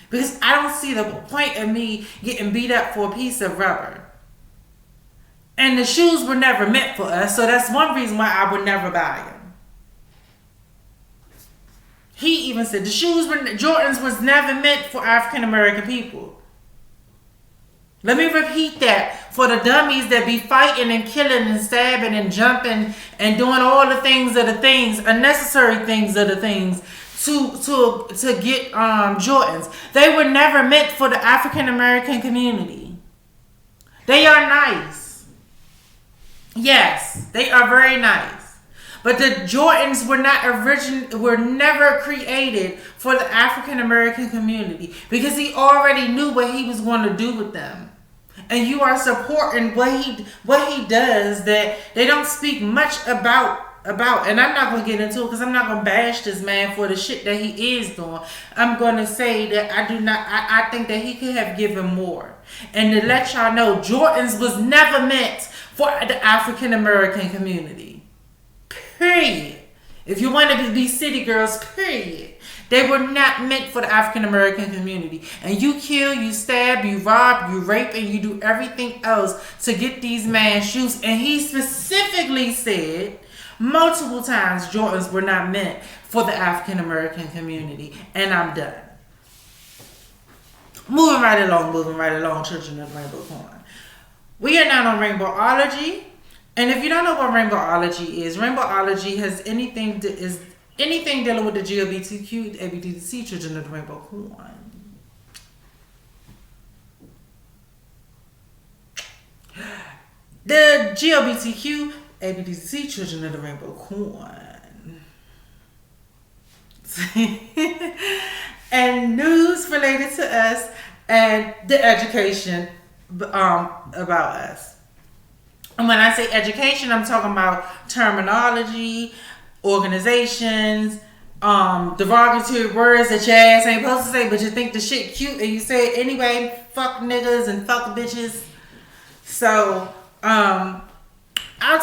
Because I don't see the point of me getting beat up for a piece of rubber. And the shoes were never meant for us, so that's one reason why I would never buy them. He even said Jordans was never meant for African American people. Let me repeat that for the dummies that be fighting and killing and stabbing and jumping and doing all the things of the things, unnecessary things of the things to get Jordans. They were never meant for the African American community. They are nice. Yes, they are very nice. But the Jordans were never created for the African American community, because he already knew what he was going to do with them. And you are supporting what he does that they don't speak much about. And I'm not going to get into it, because I'm not going to bash this man for the shit that he is doing. I'm going to say that I think that he could have given more. And to let y'all know, Jordans was never meant for the African American community. Period. If you want to be city girls, period. They were not meant for the African American community. And you kill, you stab, you rob, you rape, and you do everything else to get these man's shoes. And he specifically said multiple times Jordans were not meant for the African American community. And I'm done. Moving right along, Children of Rainbow Corn. We are now on Rainbowology. And if you don't know what Rainbowology is has anything dealing with the Glbtq, ABDC, Children of the Rainbow Corn. The Glbtq, ABDC, Children of the Rainbow Corn. And news related to us and the education about us. And when I say education, I'm talking about terminology, organizations, derogatory words that your ass ain't supposed to say, but you think the shit cute and you say it anyway. Fuck niggas and fuck bitches. So, our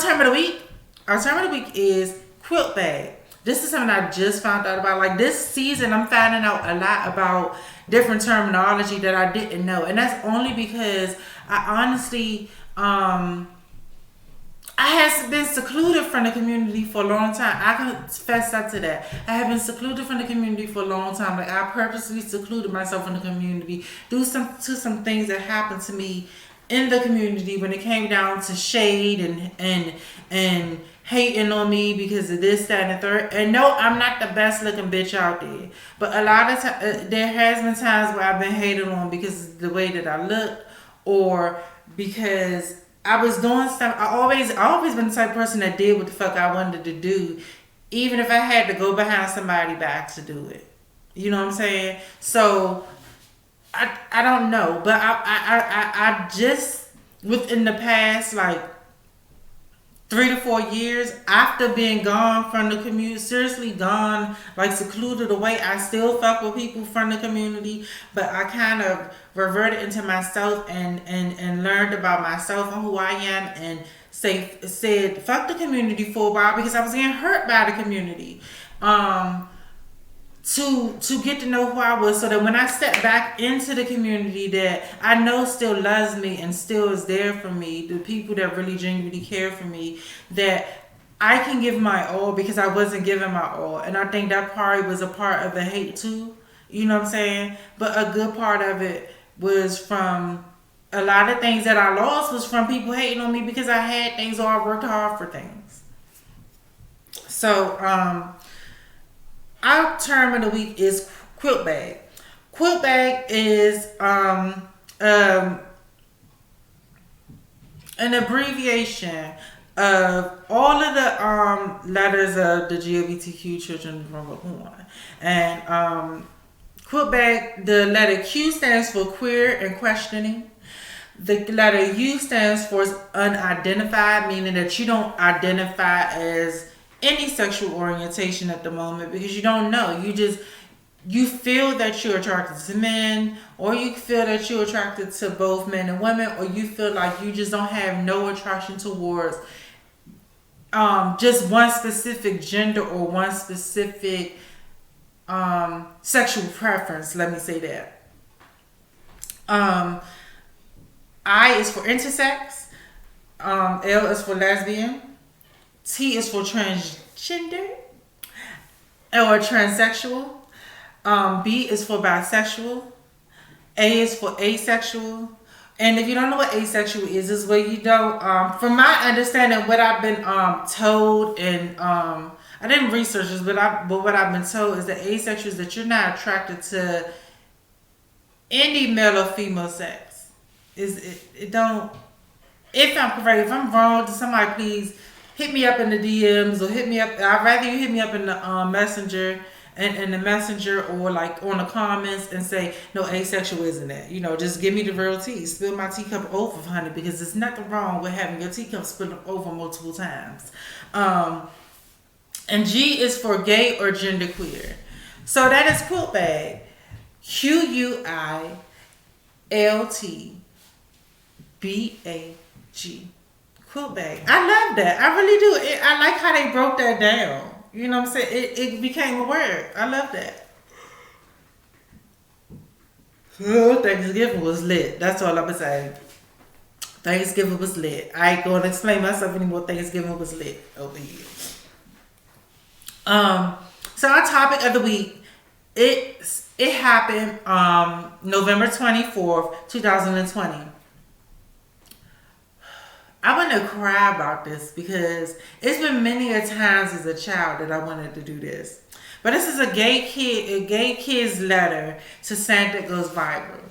term of the week. Our term of the week is Quitbag. This is something I just found out about. Like this season, I'm finding out a lot about different terminology that I didn't know, and that's only because I honestly, I have been secluded from the community for a long time. I can fess up to that. I have been secluded from the community for a long time. Like I purposely secluded myself from the community due to some things that happened to me in the community when it came down to shade and hating on me because of this, that, and the third. And no, I'm not the best looking bitch out there. But a lot of times, there has been times where I've been hated on because of the way that I looked or because I was doing stuff. I always been the type of person that did what the fuck I wanted to do, even if I had to go behind somebody's back to do it. You know what I'm saying? So I don't know, but I just within the past like 3 to 4 years after being gone from the community, seriously gone, like secluded away, I still fuck with people from the community, but I kind of reverted into myself and learned about myself and who I am and said fuck the community for a while because I was getting hurt by the community. To get to know who I was so that when I step back into the community that I know still loves me and still is there for me, the people that really genuinely care for me, that I can give my all because I wasn't giving my all. And I think that probably was a part of the hate too, you know what I'm saying? But a good part of it was from a lot of things that I lost was from people hating on me because I had things or I worked hard for things. So, our term of the week is Quitbag. Quitbag is an abbreviation of all of the letters of the Glbtq children born. And Quitbag, the letter Q stands for queer and questioning. The letter U stands for unidentified, meaning that you don't identify as any sexual orientation at the moment because you don't know. You feel that you're attracted to men, or you feel that you're attracted to both men and women, or you feel like you just don't have no attraction towards just one specific gender or one specific sexual preference. Let me say that. I is for intersex. L is for lesbian. T is for transgender or transsexual. B is for bisexual. A is for asexual. And if you don't know what asexual is where you don't, from my understanding, what I've been told, and I didn't research this, but what I've been told is that asexual is that you're not attracted to any male or female sex. It don't. If I'm correct, if I'm wrong, somebody please hit me up in the DMs or hit me up. I'd rather you hit me up in the messenger and the messenger or like on the comments and say, no, asexual isn't that. You know, just give me the real tea. Spill my teacup over, honey, because there's nothing wrong with having your teacup spilled over multiple times. And G is for gay or genderqueer. So that is Quitbag. QUILTBAG. Quitbag. I love that. I really do. I like how they broke that down. You know what I'm saying? It became a word. I love that. Oh, Thanksgiving was lit. That's all I'm going to say. Thanksgiving was lit. I ain't going to explain myself anymore. Thanksgiving was lit over here. So our topic of the week, it happened November 24th, 2020. I want to cry about this because it's been many a times as a child that I wanted to do this. But this is a gay kid's letter to Santa goes viral.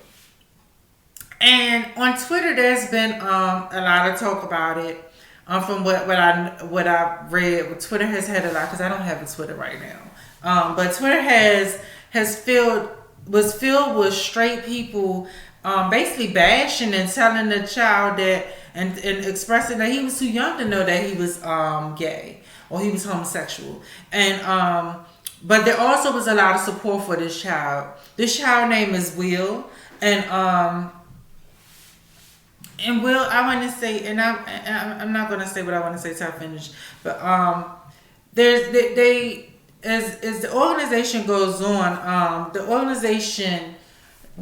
And on Twitter, there's been a lot of talk about it. From what I read, Twitter has had a lot because I don't have a Twitter right now. But Twitter was filled with straight people basically bashing and telling the child that and expressing that he was too young to know that he was gay or he was homosexual. And but there also was a lot of support for this child. This child name is Will, and Will, I want to say, and I'm not going to say what I want to say till I finish, but there's they as the organization goes on, the organization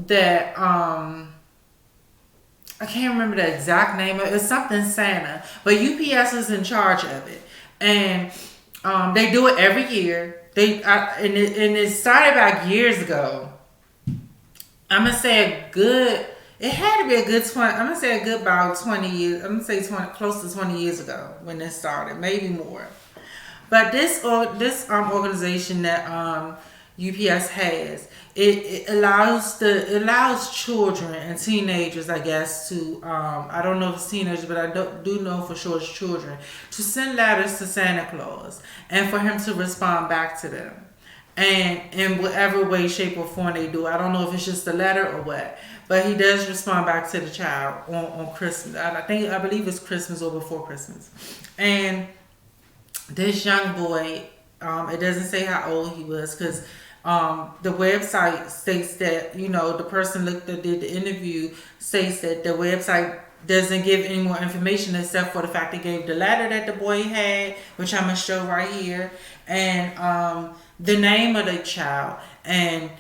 that I can't remember the exact name. It's something Santa, but UPS is in charge of it, and they do it every year. And it started back years ago. I'm gonna say a good. It had to be a good 20. I'm gonna say a good about 20 years. I'm gonna say 20, close to 20 years ago when this started, maybe more. But this organization that UPS has, it allows children and teenagers, I guess, to I don't know if it's teenagers, but I do know for sure it's children, to send letters to Santa Claus and for him to respond back to them, and in whatever way, shape, or form they do. I don't know if it's just a letter or what, but he does respond back to the child on Christmas. I believe it's Christmas or before Christmas, and this young boy, it doesn't say how old he was because the website states that, the person that did the interview states that the website doesn't give any more information except for the fact they gave the letter that the boy had, which I'm going to show right here, and the name of the child. And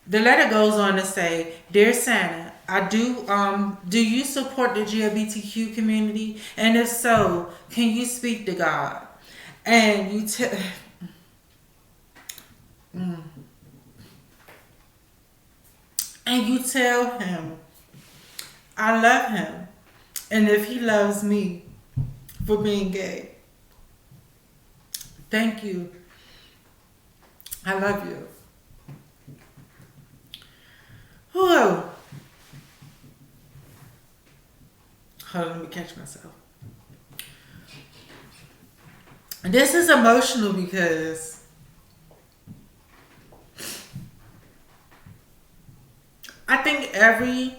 the letter goes on to say, "Dear Santa, do you support the Glbtq community? And if so, can you speak to God? And you tell him I love him, and if he loves me for being gay. Thank you. I love you." Whoa. Hold on, let me catch myself. This is emotional because I think every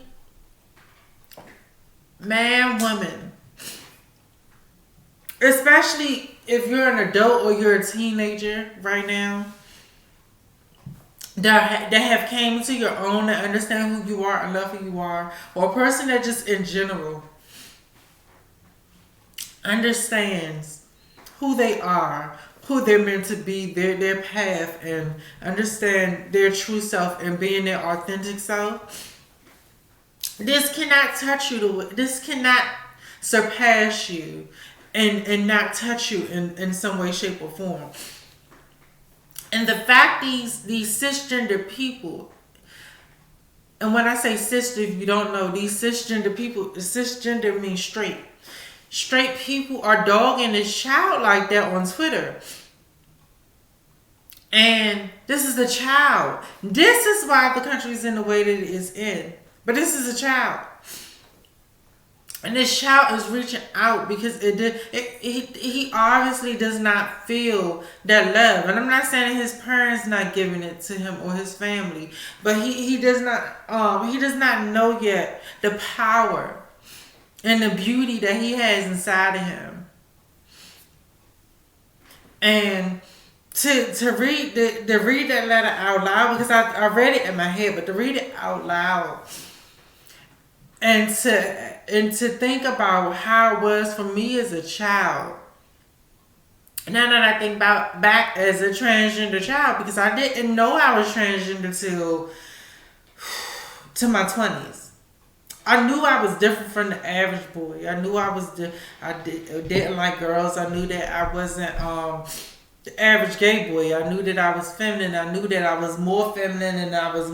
man, woman, especially if you're an adult or you're a teenager right now, that have came to your own and understand who you are and love who you are, or a person that just in general understands who they are, who they're meant to be, their path, and understand their true self and being their authentic self. This cannot touch you. This cannot surpass you and not touch you in some way, shape, or form. And the fact these cisgender people, and when I say cis, if you don't know, these cisgender people, cisgender means straight. Straight people are dogging this child like that on Twitter. And this is a child. This is why the country is in the way that it is in. But this is a child. And this child is reaching out because he obviously does not feel that love. And I'm not saying his parents not giving it to him or his family, but he does not know yet the power and the beauty that he has inside of him. And to read that letter out loud, because I read it in my head, but to read it out loud and to think about how it was for me as a child. Now that I think about back as a transgender child, because I didn't know I was transgender till my 20s. I knew I was different from the average boy. I knew I didn't like girls. I knew that I wasn't the average gay boy. I knew that I was feminine. I knew that I was more feminine, and I was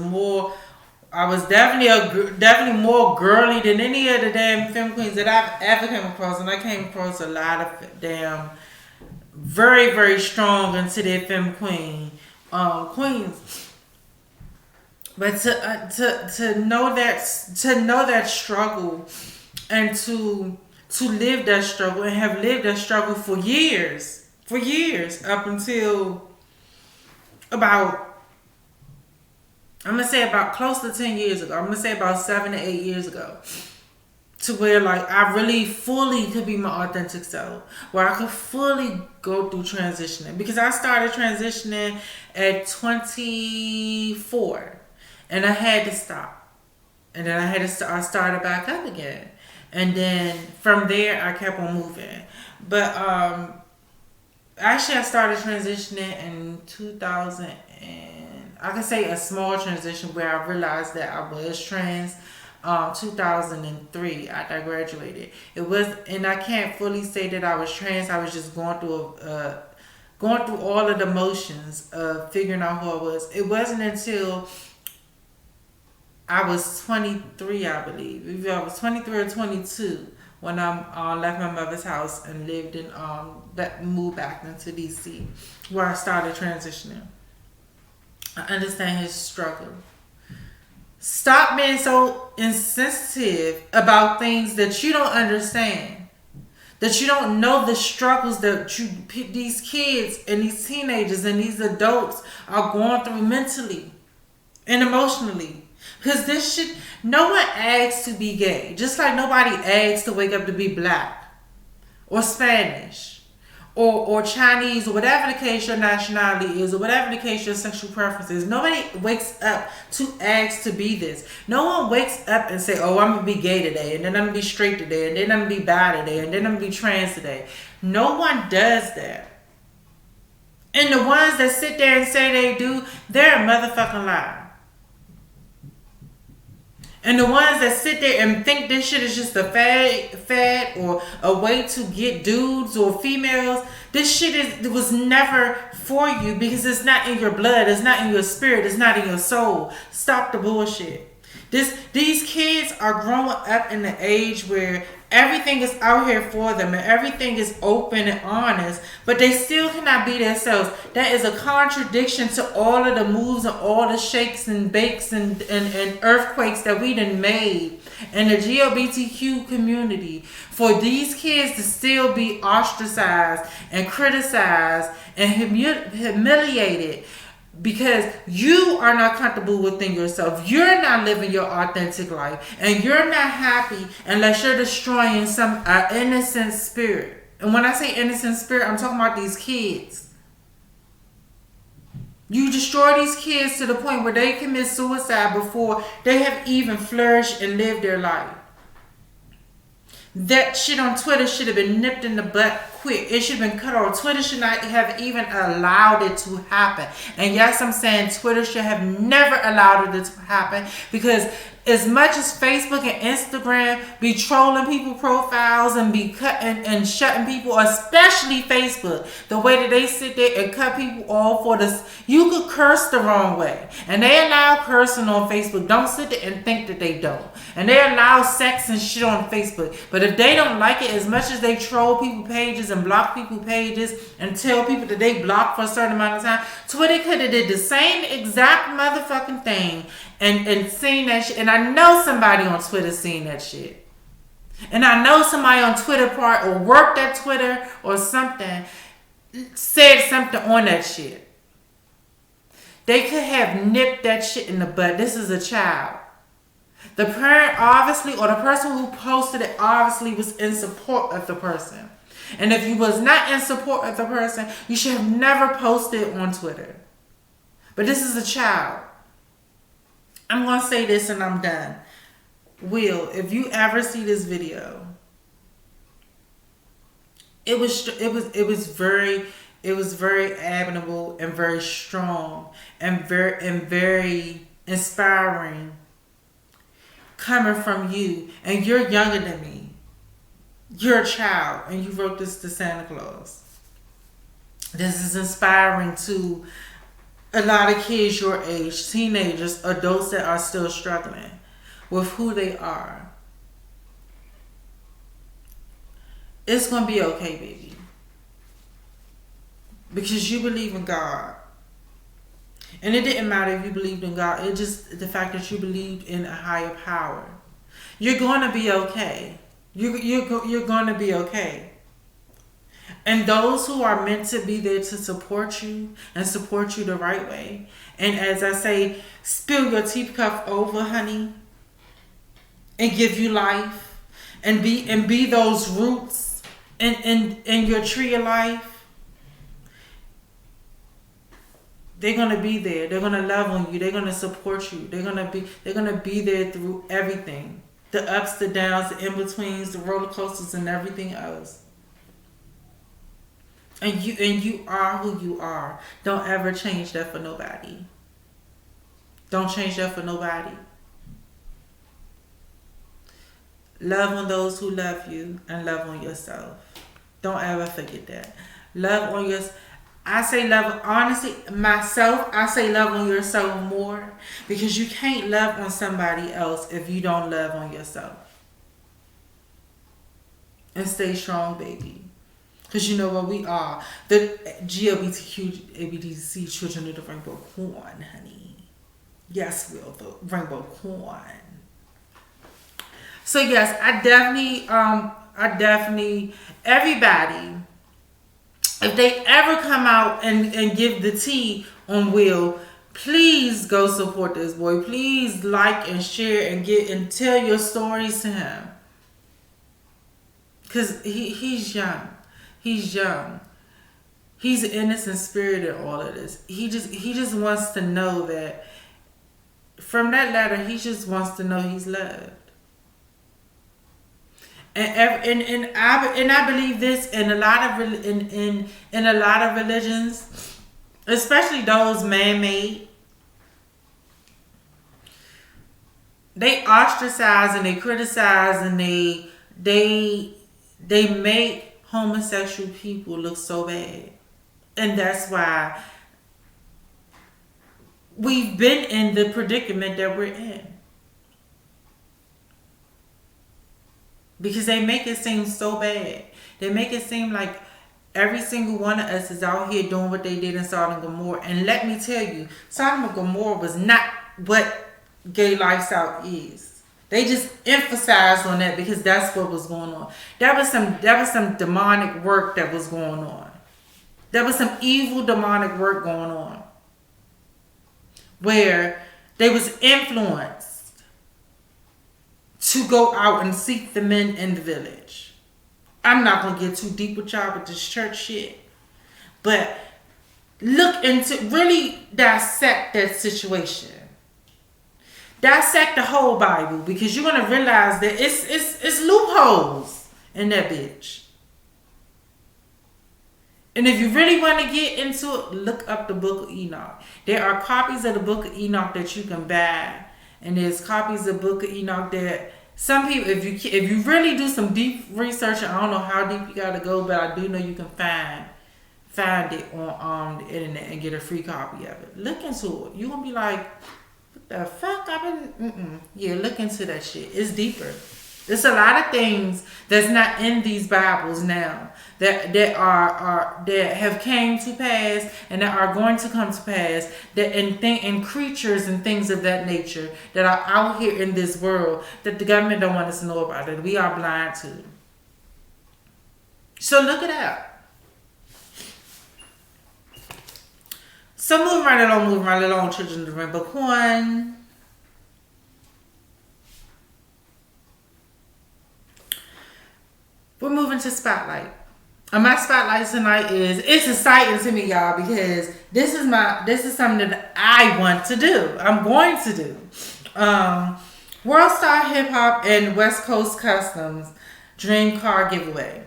definitely more girly than any of the damn femme queens that I've ever come across. And I came across a lot of damn very, very strong into their femme queen queens. But to know that struggle, and to live that struggle, and have lived that struggle for years, up until about I'm gonna say about close to 10 years ago. I'm gonna say about 7 to 8 years ago. To where like I really fully could be my authentic self. Where I could fully go through transitioning. Because I started transitioning at 24. And I had to stop. And then I started back up again. And then from there I kept on moving. But actually I started transitioning in 2000 and I can say a small transition where I realized that I was trans 2003 after I graduated. It was, and I can't fully say that I was trans. I was just going through all of the motions of figuring out who I was. It wasn't until I was 23, I believe. Either I was 23 or 22 when I left my mother's house and lived in moved back into DC, where I started transitioning. I understand his struggle. Stop being so insensitive about things that you don't understand. That you don't know the struggles that these kids and these teenagers and these adults are going through mentally and emotionally. Because this shit, no one asks to be gay. Just like nobody asks to wake up to be black or Spanish or Chinese or whatever the case your nationality is or whatever the case your sexual preference is. Nobody wakes up to ask to be this. No one wakes up and say, oh, I'm going to be gay today, and then I'm going to be straight today, and then I'm going to be bi today, and then I'm going to be trans today. No one does that. And the ones that sit there and say they do, they're a motherfucking lie. And the ones that sit there and think this shit is just a fad or a way to get dudes or females, this shit it was never for you because it's not in your blood, it's not in your spirit, it's not in your soul. Stop the bullshit. These kids are growing up in the age where everything is out here for them and everything is open and honest, but they still cannot be themselves. That is a contradiction to all of the moves and all the shakes and bakes and earthquakes that we done made in the Glbtq community. For these kids to still be ostracized and criticized and humiliated because you are not comfortable within yourself. You're not living your authentic life. And you're not happy unless you're destroying some innocent spirit. And when I say innocent spirit, I'm talking about these kids. You destroy these kids to the point where they commit suicide before they have even flourished and lived their life. That shit on Twitter should have been nipped in the butt quick. It should have been cut off. Twitter should not have even allowed it to happen. And yes, I'm saying Twitter should have never allowed it to happen because as much as Facebook and Instagram be trolling people profiles and be cutting and shutting people, especially Facebook, the way that they sit there and cut people off for this, you could curse the wrong way. And they allow cursing on Facebook. Don't sit there and think that they don't. And they allow sex and shit on Facebook. But if they don't like it, as much as they troll people pages and block people pages and tell people that they block for a certain amount of time, Twitter could have did the same exact motherfucking thing and seen that shit. And I know somebody on Twitter seen that shit. And I know somebody on Twitter part or worked at Twitter or something said something on that shit. They could have nipped that shit in the butt. This is a child. The parent obviously, or the person who posted it obviously was in support of the person. And if you was not in support of the person, you should have never posted it on Twitter. But this is a child. I'm going to say this and I'm done. Will, if you ever see this video, it was very admirable and very strong and very inspiring coming from you. And you're younger than me. You're a child and you wrote this to Santa Claus. This is inspiring to a lot of kids your age, teenagers, adults that are still struggling with who they are. It's going to be okay, baby. Because you believe in God. And it didn't matter if you believed in God. It's just the fact that you believed in a higher power. You're going to be okay. You're going to be okay. And those who are meant to be there to support you and support you the right way. And as I say, spill your teacup over, honey, and give you life, and be those roots in your tree of life. They're gonna be there. They're gonna love on you. They're gonna support you. They're gonna be there through everything. The ups, the downs, the in-betweens, the roller coasters, and everything else. And you are who you are. Don't ever change that for nobody. Don't change that for nobody. Love on those who love you and love on yourself. Don't ever forget that. Love on yourself. I say love, honestly, myself, I say love on yourself more, because you can't love on somebody else if you don't love on yourself. And stay strong, baby. Because you know what we are. The Glbtq, ABDC children of the rainbow corn, honey. Yes, we're the rainbow corn. So yes, I definitely, everybody, if they ever come out and give the tea on Will, please go support this boy. Please like and share and tell your stories to him. Because he's young. He's young. He's an innocent spirit in all of this. He just wants to know that from that letter, he just wants to know he's loved. And I believe this in a lot of in a lot of religions, especially those man-made. They ostracize and they criticize and they make homosexual people look so bad, and that's why we've been in the predicament that we're in. Because they make it seem so bad. They make it seem like every single one of us is out here doing what they did in Sodom and Gomorrah. And let me tell you, Sodom and Gomorrah was not what gay lifestyle is. They just emphasized on that because that's what was going on. That was some demonic work that was going on. There was some evil demonic work going on, where they was influenced to go out and seek the men in the village. I'm not going to get too deep with y'all with this church shit. But look into, really dissect that situation. Dissect the whole Bible, because you're going to realize that it's loopholes in that bitch. And if you really want to get into it, look up the Book of Enoch. There are copies of the Book of Enoch that you can buy. And there's copies of Book of Enoch that some people, if you really do some deep research, and I don't know how deep you gotta go, but I do know you can find it on the internet and get a free copy of it. Look into it. You're gonna be like, what the fuck? Yeah, look into that shit. It's deeper. There's a lot of things that's not in these Bibles now that have came to pass and that are going to come to pass, that and creatures and things of that nature that are out here in this world that the government don't want us to know about, that we are blind to. So look it up. So move right along, children of the rainbow corn. We're moving to Spotlight. And my spotlight tonight it's exciting to me, y'all, because this is something that I want to do. I'm going to do. World Star Hip Hop and West Coast Customs Dream Car Giveaway.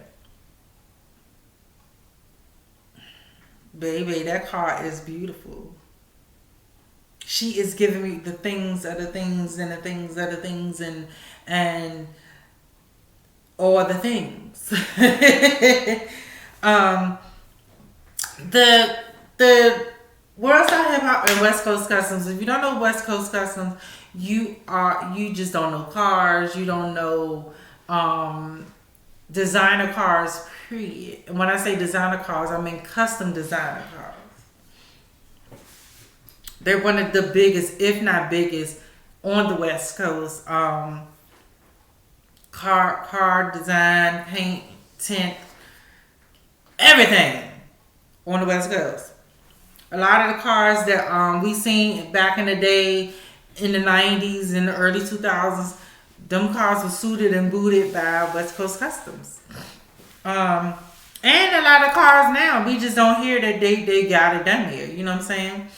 Baby, that car is beautiful. She is giving me the things of the things and the things of the things and all the things. The World Star Hip Hop and West Coast Customs. If you don't know West Coast Customs, you just don't know cars. You don't know designer cars. Period. And when I say designer cars, I mean custom designer cars. They're one of the biggest, if not biggest, on the West Coast. Car design, paint, tint, everything on the West Coast. A lot of the cars that we seen back in the day, in the 90s and the early 2000s, them cars were suited and booted by West Coast Customs. And a lot of cars now, we just don't hear that they got it done here. You know what I'm saying?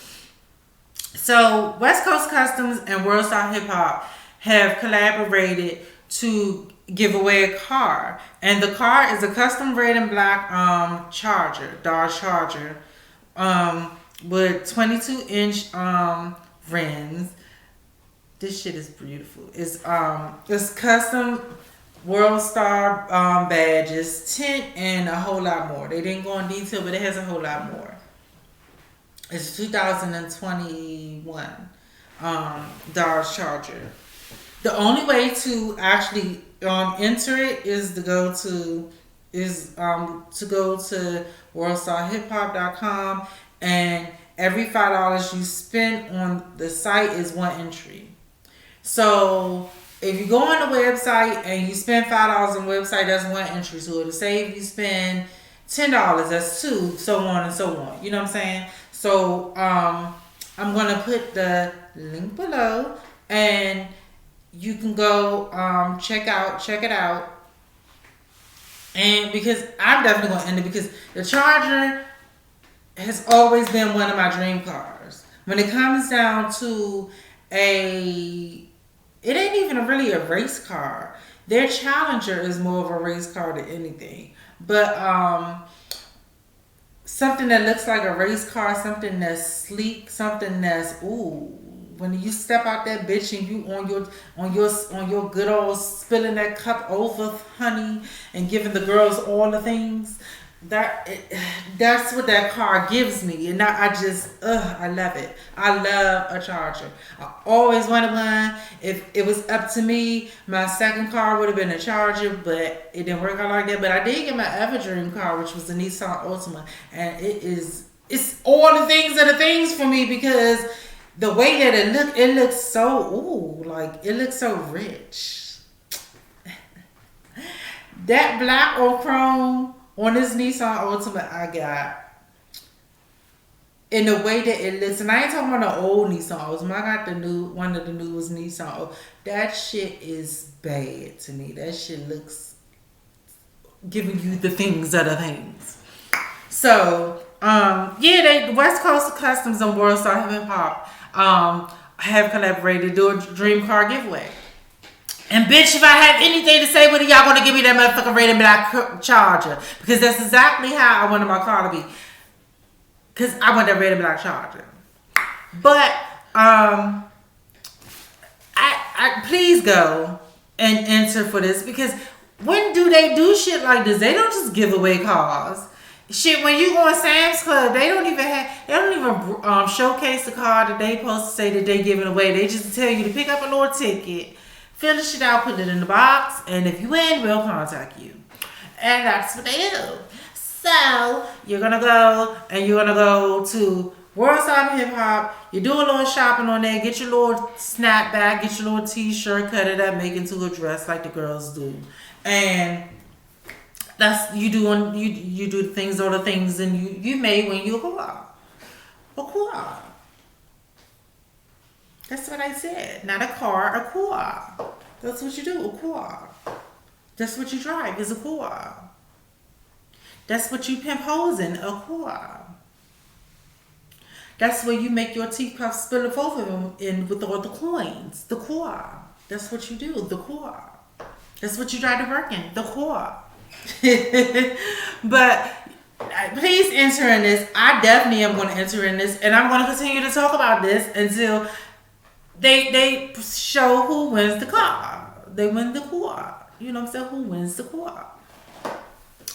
So West Coast Customs and World Star Hip Hop have collaborated to give away a car. And the car is a custom red and black Charger, Dodge Charger, with 22-inch rims. This shit is beautiful. It's custom World Star badges, tint, and a whole lot more. They didn't go in detail, but it has a whole lot more. It's 2021 Dodge Charger. The only way to actually enter it is to go to worldstarhiphop.com, and every $5 you spend on the site is one entry. So if you go on the website and you spend $5 on the website, that's one entry. So it'll say if you spend $10, that's two, so on and so on. You know what I'm saying? So I'm gonna put the link below, and you can go check it out. And because I'm definitely gonna end it, because the Charger has always been one of my dream cars. When it comes down to it ain't even really a race car. Their Challenger is more of a race car than anything. But something that looks like a race car, something that's sleek, something that's when you step out that bitch and you on your good old spilling that cup over, honey, and giving the girls all the things. That's what that car gives me, and I love it. I love a Charger. I always wanted one. If it was up to me, my second car would have been a Charger, but it didn't work out like that. But I did get my ever dream car, which was the Nissan Altima, and it's all the things are the things for me, because the way that it looks so it looks so rich. That black or chrome on this Nissan Altima I got, in the way that it looks, and I ain't talking about the old Nissan Altima, I got one of the newest Nissan. That shit is bad to me. That shit looks, giving you the things of the things. So, they West Coast Customs and World Star Hip Hop have collaborated to do a dream car giveaway. And bitch, if I have anything to say, when are y'all gonna give me that motherfucking red and black Charger? Because that's exactly how I wanted my car to be. Because I want that red and black Charger. But I please go and enter for this, because when do they do shit like this? They don't just give away cars. Shit, when you go on Sam's Club, they don't even showcase the car that they supposed to say that they giving away. They just tell you to pick up a little ticket, fill the shit out, put it in the box, and if you win, we'll contact you. And that's what they do. So you're gonna go to World Star Hip Hop. You do a little shopping on there, get your little snapback, get your little t-shirt, cut it up, make it into a dress like the girls do, and that's you do all the things, and you may win you a car. That's what I said. Not a car, a car. That's what you do, a car. That's what you drive, is a car. That's what you pimp hoes in, a car. That's where you make your teacups spill it over them in with all the coins, the car. That's what you do, the car. That's what you drive to work in, the car. But please enter in this. I definitely am going to enter in this, and I'm going to continue to talk about this until they show who wins the car. They win the car. You know what I'm saying? Who wins the car?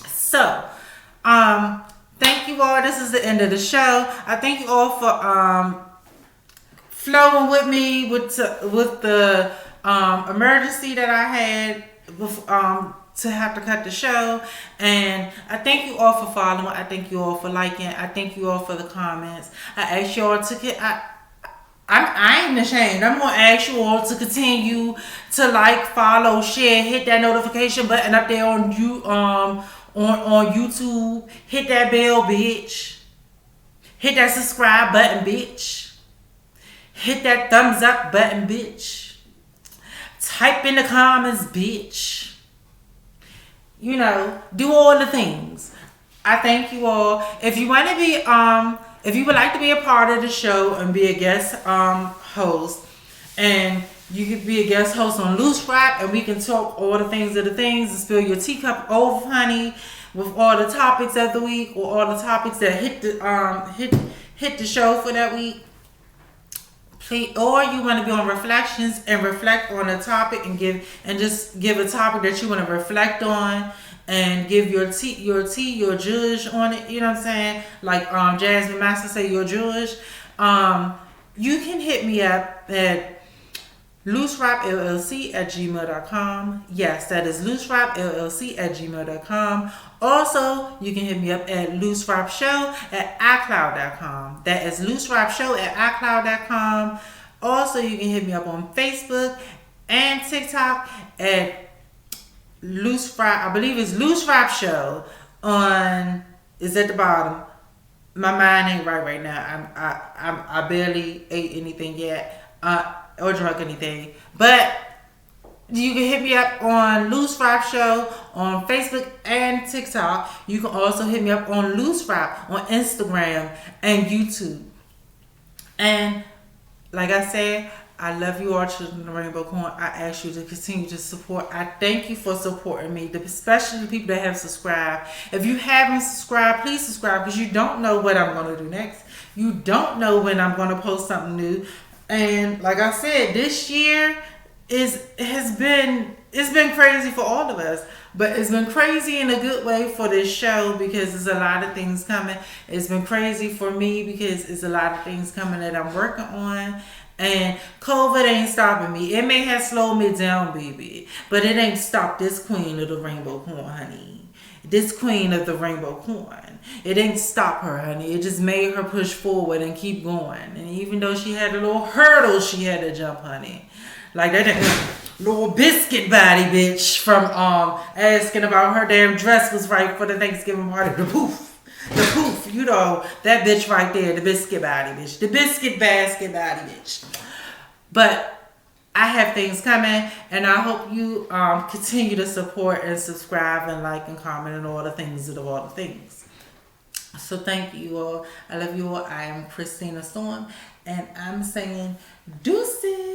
So, thank you all. This is the end of the show. I thank you all for flowing with me with the emergency that I had to have to cut the show. And I thank you all for following. I thank you all for liking. I thank you all for the comments. I ask you all to I ain't ashamed. I'm gonna ask you all to continue to like, follow, share, hit that notification button up there on on YouTube. Hit that bell, bitch. Hit that subscribe button, bitch. Hit that thumbs up button, bitch. Type in the comments, bitch. You know, do all the things. I thank you all. If you want to be, if you would like to be a part of the show and be a guest host, and you could be a guest host on Loose Rap, and we can talk all the things of the things and spill your teacup over, honey, with all the topics of the week or all the topics that hit the show for that week. Please, or you want to be on Reflections and reflect on a topic and just give a topic that you want to reflect on and give your judge on it. You know what I'm saying? Like Jasmine Master say, your judge. You can hit me up at looserapllc@gmail.com. Yes, that is looserapllc@gmail.com. Also, you can hit me up at looserapshow@icloud.com. That is looserapshow@icloud.com. Also, you can hit me up on Facebook and TikTok at Loose Rap. I believe it's Loose Rap Show is at the bottom. My mind ain't right now. I barely ate anything yet. Or drunk anything, but you can hit me up on Loose Rap Show on Facebook and TikTok. You can also hit me up on Loose Rap on Instagram and YouTube. And like I said, I love you all, children of the Rainbow Corn. I ask you to continue to support. I thank you for supporting me, especially the people that have subscribed. If you haven't subscribed, please subscribe, because you don't know what I'm going to do next. You don't know when I'm going to post something new. And like I said, this year it's been crazy for all of us, but it's been crazy in a good way for this show because there's a lot of things coming. It's been crazy for me because there's a lot of things coming that I'm working on, and COVID ain't stopping me. It may have slowed me down, baby, but it ain't stopped this queen of the rainbow corn, honey. This queen of the rainbow corn. It ain't stop her, honey. It just made her push forward and keep going. And even though she had a little hurdle she had to jump, honey. Like that little biscuit body bitch from asking about her damn dress was right for the Thanksgiving party. The poof, you know, that bitch right there, the biscuit body bitch. The biscuit basket body bitch. But I have things coming, and I hope you continue to support and subscribe and like and comment and all the things. So thank you all. I love you all. I am Christina Storm, and I'm saying deuces.